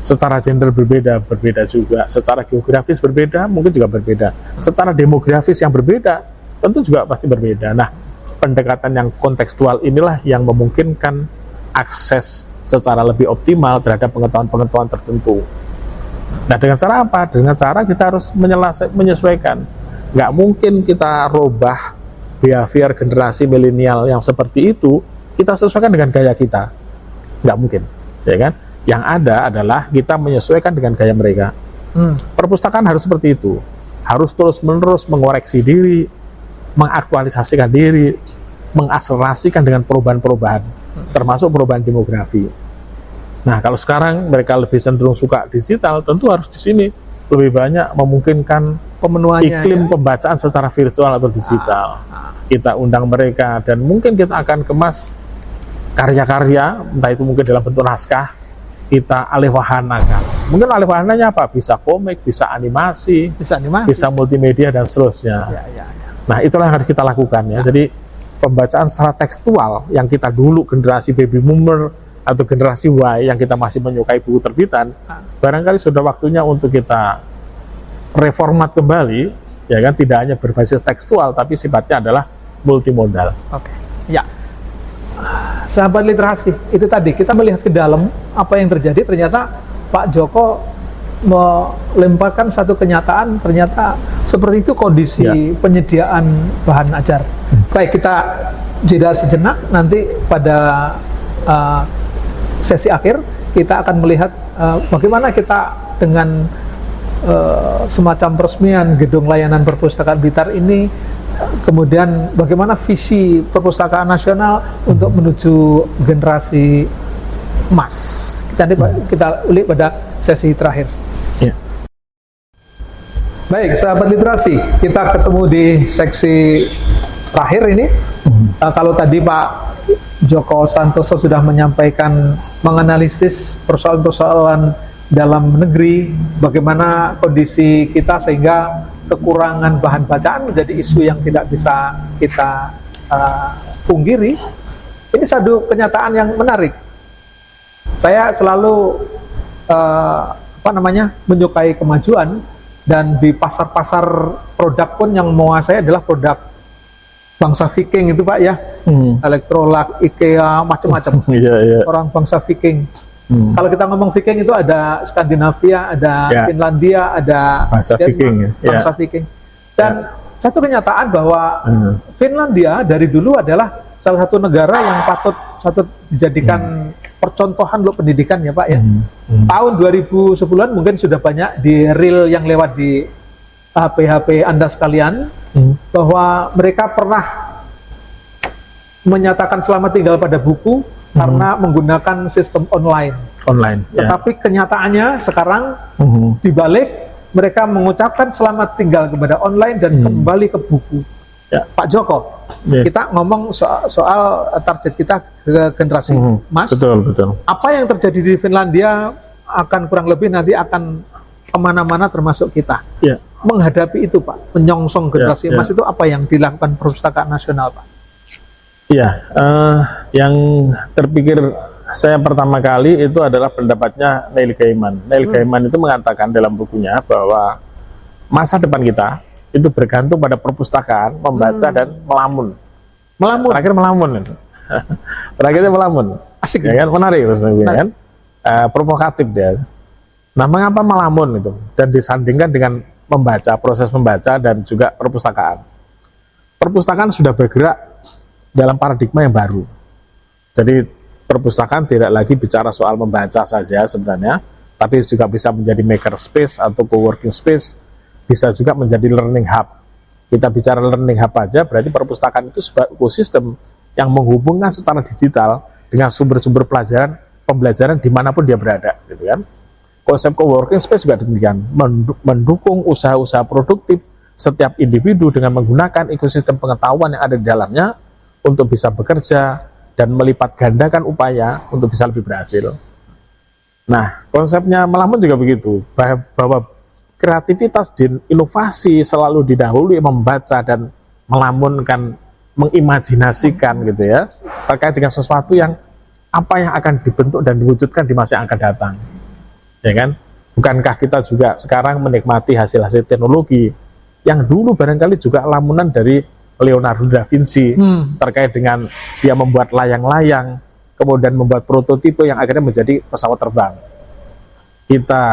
S2: Secara gender berbeda juga. Secara geografis berbeda, mungkin juga berbeda. Secara demografis yang berbeda, tentu juga pasti berbeda. Nah, pendekatan yang kontekstual inilah yang memungkinkan akses secara lebih optimal terhadap pengetahuan-pengetahuan tertentu. Nah, dengan cara apa? Dengan cara kita harus menyesuaikan. Nggak mungkin kita robah behavior generasi milenial yang seperti itu, kita sesuaikan dengan gaya kita. Nggak mungkin, ya kan? Yang ada adalah kita menyesuaikan dengan gaya mereka. Perpustakaan harus seperti itu, harus terus-menerus mengoreksi diri, mengaktualisasikan diri, mengakselerasikan dengan perubahan-perubahan, termasuk perubahan demografi. Nah, kalau sekarang mereka lebih cenderung suka digital, tentu harus di sini lebih banyak memungkinkan iklim pembacaan secara virtual atau digital. Kita undang mereka dan mungkin kita akan kemas karya-karya, entah itu mungkin dalam bentuk naskah, kita alih-wahanakan. Mungkin alih-wahananya apa? Bisa komik, bisa animasi, bisa multimedia dan seterusnya. Nah, itulah yang harus kita lakukan ya. Jadi pembacaan secara tekstual yang kita dulu generasi baby boomer atau generasi Y yang kita masih menyukai buku terbitan, barangkali sudah waktunya untuk kita reformat kembali, ya kan, tidak hanya berbasis tekstual tapi sifatnya adalah multimodal.
S1: Oke. Ya. Sahabat literasi, itu tadi kita melihat ke dalam apa yang terjadi, ternyata Pak Joko melemparkan satu kenyataan, ternyata seperti itu kondisi penyediaan bahan ajar. Baik, kita jeda sejenak, nanti pada sesi akhir kita akan melihat bagaimana kita dengan semacam peresmian gedung layanan perpustakaan Blitar ini, kemudian bagaimana visi perpustakaan nasional untuk menuju generasi emas. Kita ulik pada sesi terakhir.
S2: Ya.
S1: Baik, sahabat literasi, kita ketemu di seksi terakhir ini. Kalau tadi Pak Joko Santoso sudah menyampaikan, menganalisis persoalan-persoalan dalam negeri, bagaimana kondisi kita sehingga kekurangan bahan bacaan menjadi isu yang tidak bisa kita pungkiri. Ini satu kenyataan yang menarik. Saya selalu menyukai kemajuan, dan di pasar-pasar produk pun yang menguasai adalah produk bangsa Viking itu Pak ya, Electrolux, IKEA, macam-macam. Orang bangsa Viking. Kalau kita ngomong Viking itu ada Skandinavia, ada Finlandia, ada
S2: bangsa Viking.
S1: Bangsa Viking. Dan satu kenyataan bahwa Finlandia dari dulu adalah salah satu negara yang patut dijadikan percontohan untuk pendidikan ya Pak ya. Tahun 2010-an mungkin sudah banyak di reel yang lewat di HP Anda sekalian, bahwa mereka pernah menyatakan selamat tinggal pada buku karena menggunakan sistem online. Tetapi kenyataannya sekarang dibalik, mereka mengucapkan selamat tinggal kepada online dan kembali ke buku. Pak Joko, kita ngomong soal target kita ke generasi emas.
S2: Betul.
S1: Apa yang terjadi di Finlandia akan kurang lebih nanti akan kemana-mana termasuk kita. Menghadapi itu Pak, menyongsong generasi emas itu apa yang dilakukan Perpustakaan Nasional Pak?
S2: Yang terpikir saya pertama kali itu adalah pendapatnya Neil Gaiman. Neil Gaiman itu mengatakan dalam bukunya bahwa masa depan kita itu bergantung pada perpustakaan, membaca dan melamun. Terakhir melamun. Terakhirnya melamun.
S1: Asik
S2: ya kan, menarik terus kan? Provokatif dia. Nah, mengapa melamun itu? Dan disandingkan dengan membaca, proses membaca dan juga perpustakaan. Perpustakaan sudah bergerak dalam paradigma yang baru. Jadi perpustakaan tidak lagi bicara soal membaca saja sebenarnya, tapi juga bisa menjadi maker space atau co-working space, bisa juga menjadi learning hub. Kita bicara learning hub aja, berarti perpustakaan itu sebuah ekosistem yang menghubungkan secara digital dengan sumber-sumber pembelajaran dimanapun dia berada, gitu kan. Konsep co-working space juga demikian, mendukung usaha-usaha produktif setiap individu dengan menggunakan ekosistem pengetahuan yang ada di dalamnya untuk bisa bekerja dan melipat gandakan upaya untuk bisa lebih berhasil. Nah, konsepnya melamun juga begitu, bahwa kreativitas dan inovasi selalu didahului membaca dan melamunkan, mengimajinasikan gitu ya, terkait dengan sesuatu yang apa yang akan dibentuk dan diwujudkan di masa yang akan datang. Ya kan? Bukankah kita juga sekarang menikmati hasil-hasil teknologi yang dulu barangkali juga lamunan dari Leonardo da Vinci terkait dengan dia membuat layang-layang, kemudian membuat prototipe yang akhirnya menjadi pesawat terbang. Kita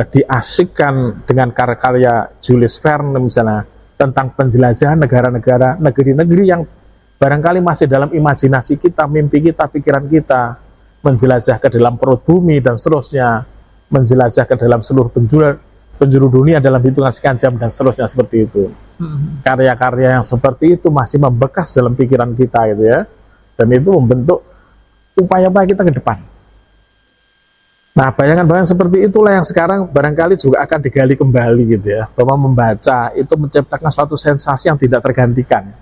S2: diasikkan dengan karya-karya Jules Verne misalnya tentang penjelajahan negara-negara, negeri-negeri yang barangkali masih dalam imajinasi kita, mimpi kita, pikiran kita, menjelajah ke dalam perut bumi dan seterusnya, menjelajah ke dalam seluruh penjuru dunia dalam hitungan sekian jam dan seterusnya, seperti itu. Karya-karya yang seperti itu masih membekas dalam pikiran kita gitu ya, dan itu membentuk upaya-upaya kita ke depan. Nah, bayangan-bayangan seperti itulah yang sekarang barangkali juga akan digali kembali gitu ya, bahwa membaca itu menciptakan suatu sensasi yang tidak tergantikan.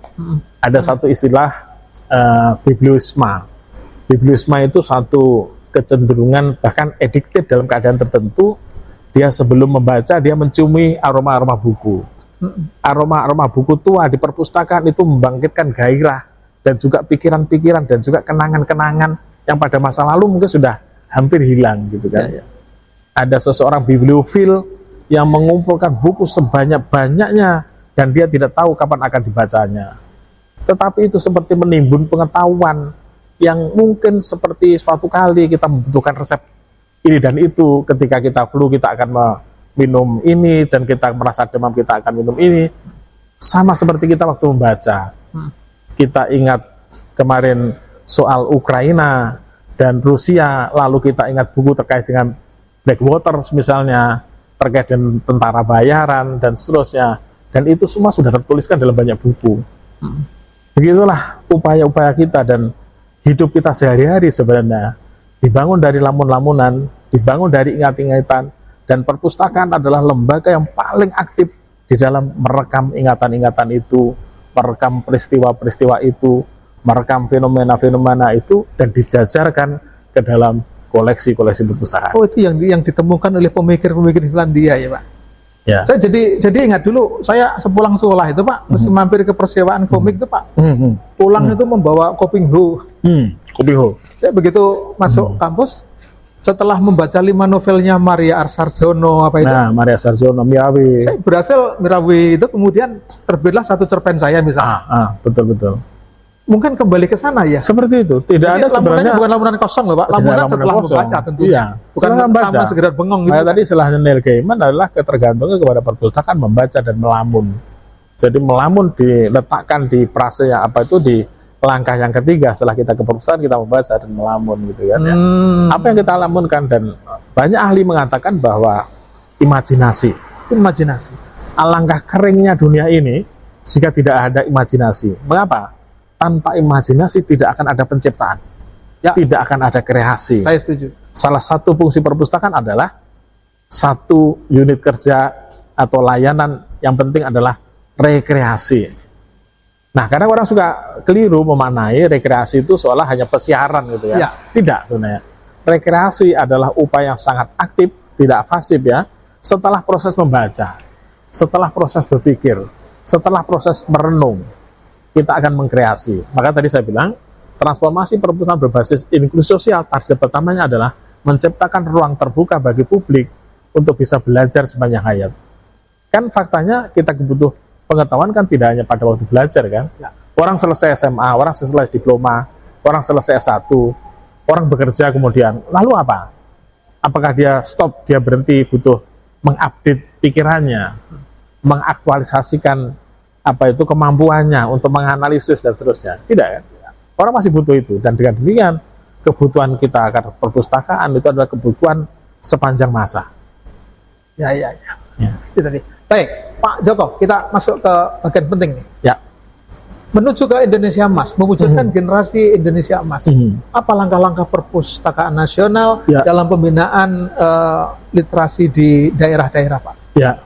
S2: Ada satu istilah biblioisma. Biblioisma itu satu kecenderungan bahkan addicted dalam keadaan tertentu. Dia sebelum membaca dia menciumi aroma-aroma buku. Aroma-aroma buku tua di perpustakaan itu membangkitkan gairah dan juga pikiran-pikiran dan juga kenangan-kenangan yang pada masa lalu mungkin sudah hampir hilang gitu kan. Ada seseorang bibliofil yang mengumpulkan buku sebanyak-banyaknya dan dia tidak tahu kapan akan dibacanya. Tetapi itu seperti menimbun pengetahuan yang mungkin seperti suatu kali kita membutuhkan resep ini dan itu, ketika kita flu kita akan minum ini, dan kita merasa demam kita akan minum ini. Sama seperti kita waktu membaca. Kita ingat kemarin soal Ukraina, dan Rusia, lalu kita ingat buku terkait dengan Blackwater misalnya, terkait dengan tentara bayaran dan seterusnya, dan itu semua sudah tertuliskan dalam banyak buku. Begitulah upaya-upaya kita dan hidup kita sehari-hari sebenarnya dibangun dari lamun-lamunan, dibangun dari ingat-ingatan, dan perpustakaan adalah lembaga yang paling aktif di dalam merekam ingatan-ingatan itu, merekam peristiwa-peristiwa itu, merekam fenomena-fenomena itu, dan dijajarkan ke dalam koleksi-koleksi perpustakaan.
S1: Oh, itu yang ditemukan oleh pemikir-pemikir Finlandia ya Pak?
S2: Ya.
S1: Saya jadi ingat dulu, saya sepulang sekolah itu Pak, mesti mampir ke persewaan komik itu Pak. Pulang itu membawa Kopingho.
S2: Kopingho.
S1: Saya begitu masuk kampus, setelah membaca 5 novelnya Maria Sarjona apa itu.
S2: Nah, Maria Sarjona, Mirawi.
S1: Saya berhasil Mirawi itu, kemudian terbitlah satu cerpen saya misalnya.
S2: Betul.
S1: Mungkin kembali ke sana ya.
S2: Seperti itu. Tidak
S1: Jadi
S2: ada sebenarnya.
S1: bukan lamunan kosong loh Pak. Lamunan setelah membaca tentunya.
S2: Iya,
S1: Bukan
S2: membaca.
S1: sekedar bengong gitu.
S2: Tadi istilahnya Neil Gaiman adalah ketergantungan kepada perpustakaan membaca dan melamun. Jadi melamun diletakkan di frase yang apa itu di langkah yang ketiga setelah kita ke perpustakaan kita membaca dan melamun gitu kan ya. Apa yang kita lamunkan, dan banyak ahli mengatakan bahwa imajinasi. Alangkah keringnya dunia ini jika tidak ada imajinasi. Mengapa? Tanpa imajinasi tidak akan ada penciptaan, tidak akan ada kreasi.
S1: Saya setuju.
S2: Salah satu fungsi perpustakaan adalah satu unit kerja atau layanan yang penting adalah rekreasi. Nah, kadang orang suka keliru memaknai rekreasi itu seolah hanya pesiaran gitu ya. Tidak sebenarnya. Rekreasi adalah upaya yang sangat aktif, tidak pasif ya. Setelah proses membaca, setelah proses berpikir, setelah proses merenung, kita akan mengkreasi. Maka tadi saya bilang, transformasi perpustakaan berbasis inklusi sosial, target pertamanya adalah menciptakan ruang terbuka bagi publik untuk bisa belajar sepanjang hayat. Kan faktanya kita butuh pengetahuan kan tidak hanya pada waktu belajar kan. Orang selesai SMA, orang selesai diploma, orang selesai S1, orang bekerja kemudian, lalu apa? Apakah dia stop, dia berhenti, butuh mengupdate pikirannya, mengaktualisasikan apa itu kemampuannya untuk menganalisis dan seterusnya? Tidak kan? Orang masih butuh itu, dan dengan demikian kebutuhan kita akan perpustakaan itu adalah kebutuhan sepanjang masa.
S1: Ya. Itu tadi. Baik, Pak Joko, kita masuk ke bagian penting nih.
S2: Ya.
S1: Menuju ke Indonesia Emas, mewujudkan generasi Indonesia Emas. Apa langkah-langkah perpustakaan nasional dalam pembinaan literasi di daerah-daerah, Pak?
S2: Ya.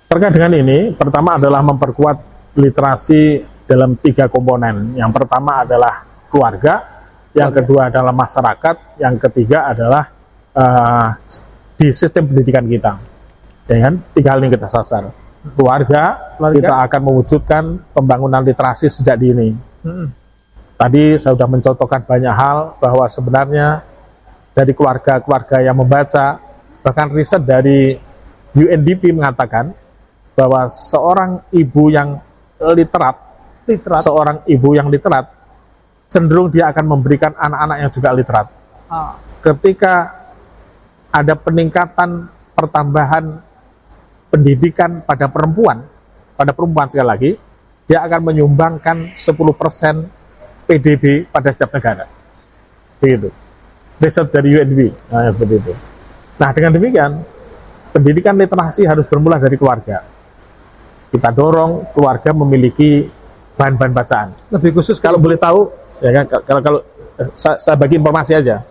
S2: Terkait dengan ini, pertama adalah memperkuat literasi dalam 3 komponen. Yang pertama adalah keluarga, yang kedua adalah masyarakat, yang ketiga adalah di sistem pendidikan kita. Ya kan? 3 hal ini kita sasar. Keluarga, kita akan mewujudkan pembangunan literasi sejak dini. Tadi saya sudah mencontohkan banyak hal bahwa sebenarnya dari keluarga-keluarga yang membaca, bahkan riset dari UNDP mengatakan bahwa seorang ibu yang literat, seorang ibu yang literat cenderung dia akan memberikan anak-anak yang juga literat. Ketika ada peningkatan pertambahan pendidikan pada perempuan sekali lagi, dia akan menyumbangkan 10% PDB pada setiap negara. Begitu. Riset dari UNDP, seperti itu. Nah, dengan demikian, pendidikan literasi harus bermula dari keluarga. Kita dorong keluarga memiliki bahan-bahan bacaan.
S1: Lebih khusus
S2: kalau boleh tahu, ya kan? Kalau saya bagi informasi aja.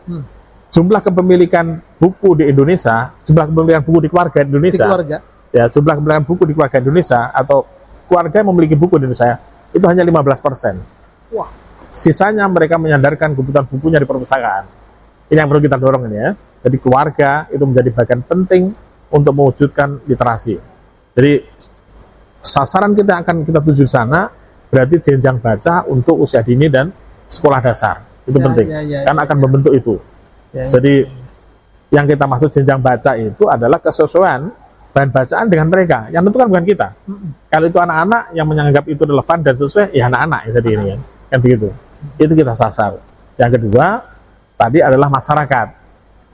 S2: Jumlah kepemilikan buku di Indonesia, jumlah kepemilikan buku di keluarga Indonesia. Ya, jumlah kepemilikan buku di keluarga Indonesia atau keluarga yang memiliki buku di Indonesia itu hanya 15%.
S1: Wah.
S2: Sisanya mereka menyandarkan kebutuhan bukunya di perpustakaan. Ini yang perlu kita dorong ini ya. Jadi keluarga itu menjadi bagian penting untuk mewujudkan literasi. Jadi sasaran kita akan kita tuju sana berarti jenjang baca untuk usia dini dan sekolah dasar. Itu penting. Karena akan membentuk itu. Jadi yang kita maksud jenjang baca itu adalah kesesuaian bahan bacaan dengan mereka. Yang tentu kan bukan kita. Kalau itu anak-anak yang menganggap itu relevan dan sesuai, ya anak-anak yang jadi ini kan begitu. Itu kita sasar. Yang kedua tadi adalah masyarakat.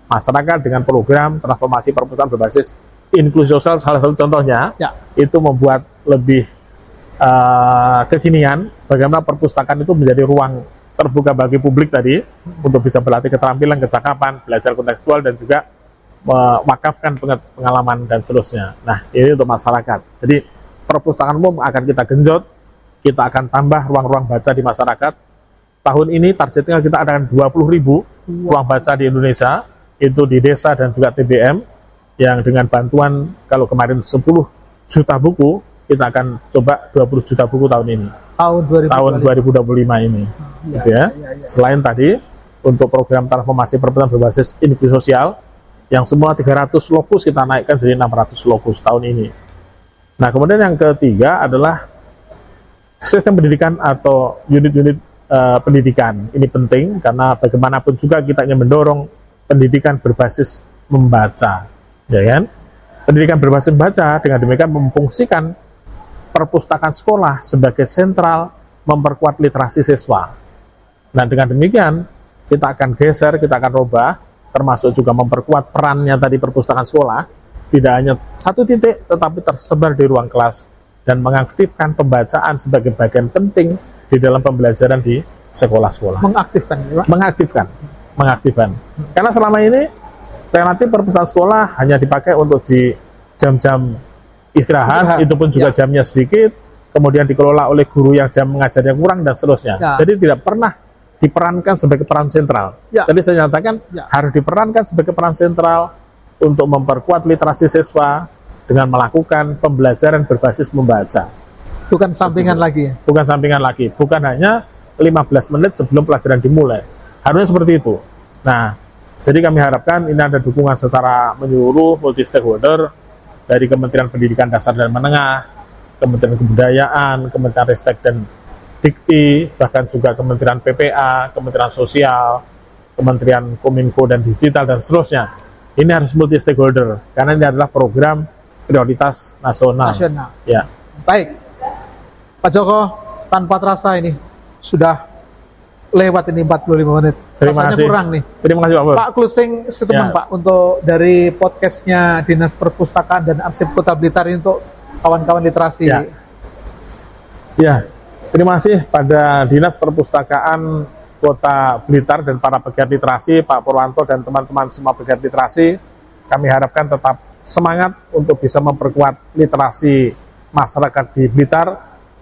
S2: Masyarakat dengan program transformasi perpustakaan berbasis inklusi sosial, salah satu contohnya itu membuat lebih kekinian bagaimana perpustakaan itu menjadi ruang terbuka bagi publik tadi untuk bisa berlatih keterampilan, kecakapan, belajar kontekstual, dan juga mewakafkan pengalaman dan seterusnya. Nah, ini untuk masyarakat. Jadi perpustakaan umum akan kita genjot, kita akan tambah ruang-ruang baca di masyarakat. Tahun ini targetnya kita adakan 20.000 ruang baca di Indonesia, itu di desa dan juga TBM, yang dengan bantuan kalau kemarin 10 juta buku, kita akan coba 20 juta buku tahun ini. Tahun 2025 ini. Gitu ya. Selain tadi, untuk program transformasi perputaran berbasis inklusi sosial, yang semua 300 lokus kita naikkan jadi 600 lokus tahun ini. Nah, kemudian yang ketiga adalah sistem pendidikan atau unit-unit pendidikan. Ini penting karena bagaimanapun juga kita ingin mendorong pendidikan berbasis membaca, ya kan? Pendidikan berbasis membaca dengan demikian memfungsikan perpustakaan sekolah sebagai sentral memperkuat literasi siswa. Nah, dengan demikian kita akan geser, kita akan rubah, termasuk juga memperkuat perannya tadi perpustakaan sekolah, tidak hanya satu titik tetapi tersebar di ruang kelas dan mengaktifkan pembacaan sebagai bagian penting di dalam pembelajaran di sekolah-sekolah. Mengaktifkan. Karena selama ini relatif perpustakaan sekolah hanya dipakai untuk di jam-jam istirahat, itu pun juga jamnya sedikit, kemudian dikelola oleh guru yang jam mengajarnya kurang dan seterusnya. Jadi tidak pernah diperankan sebagai peran sentral. Tadi saya nyatakan harus diperankan sebagai peran sentral untuk memperkuat literasi siswa dengan melakukan pembelajaran berbasis membaca.
S1: Bukan sampingan lagi.
S2: Bukan sampingan lagi. Bukan hanya 15 menit sebelum pelajaran dimulai. Harusnya seperti itu. Nah, jadi kami harapkan ini ada dukungan secara menyeluruh multi stakeholder dari Kementerian Pendidikan Dasar dan Menengah, Kementerian Kebudayaan, Kementerian Ristek dan Dikti, bahkan juga Kementerian PPA, Kementerian Sosial, Kementerian Kominfo dan Digital dan seterusnya. Ini harus multi stakeholder karena ini adalah program prioritas nasional. Ya.
S1: Baik, Pak Joko, tanpa terasa ini sudah lewat ini 45 menit. Rasanya kurang nih.
S2: Terima kasih Pak.
S1: Pak, closing statement Pak untuk dari podcastnya Dinas Perpustakaan dan Arsip Kota Blitar ini untuk kawan-kawan literasi.
S2: Ya, terima kasih pada Dinas Perpustakaan Kota Blitar dan para pegiat literasi, Pak Purwanto dan teman-teman semua pegiat literasi. Kami harapkan tetap semangat untuk bisa memperkuat literasi masyarakat di Blitar,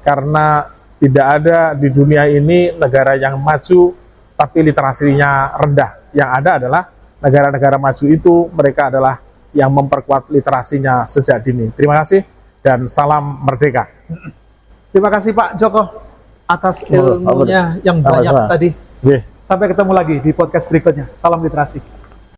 S2: karena tidak ada di dunia ini negara yang maju tapi literasinya rendah. Yang ada adalah negara-negara maju itu mereka adalah yang memperkuat literasinya sejak dini. Terima kasih dan salam merdeka.
S1: Terima kasih Pak Joko atas ilmunya yang banyak tadi. Sampai ketemu lagi di podcast berikutnya. Salam literasi.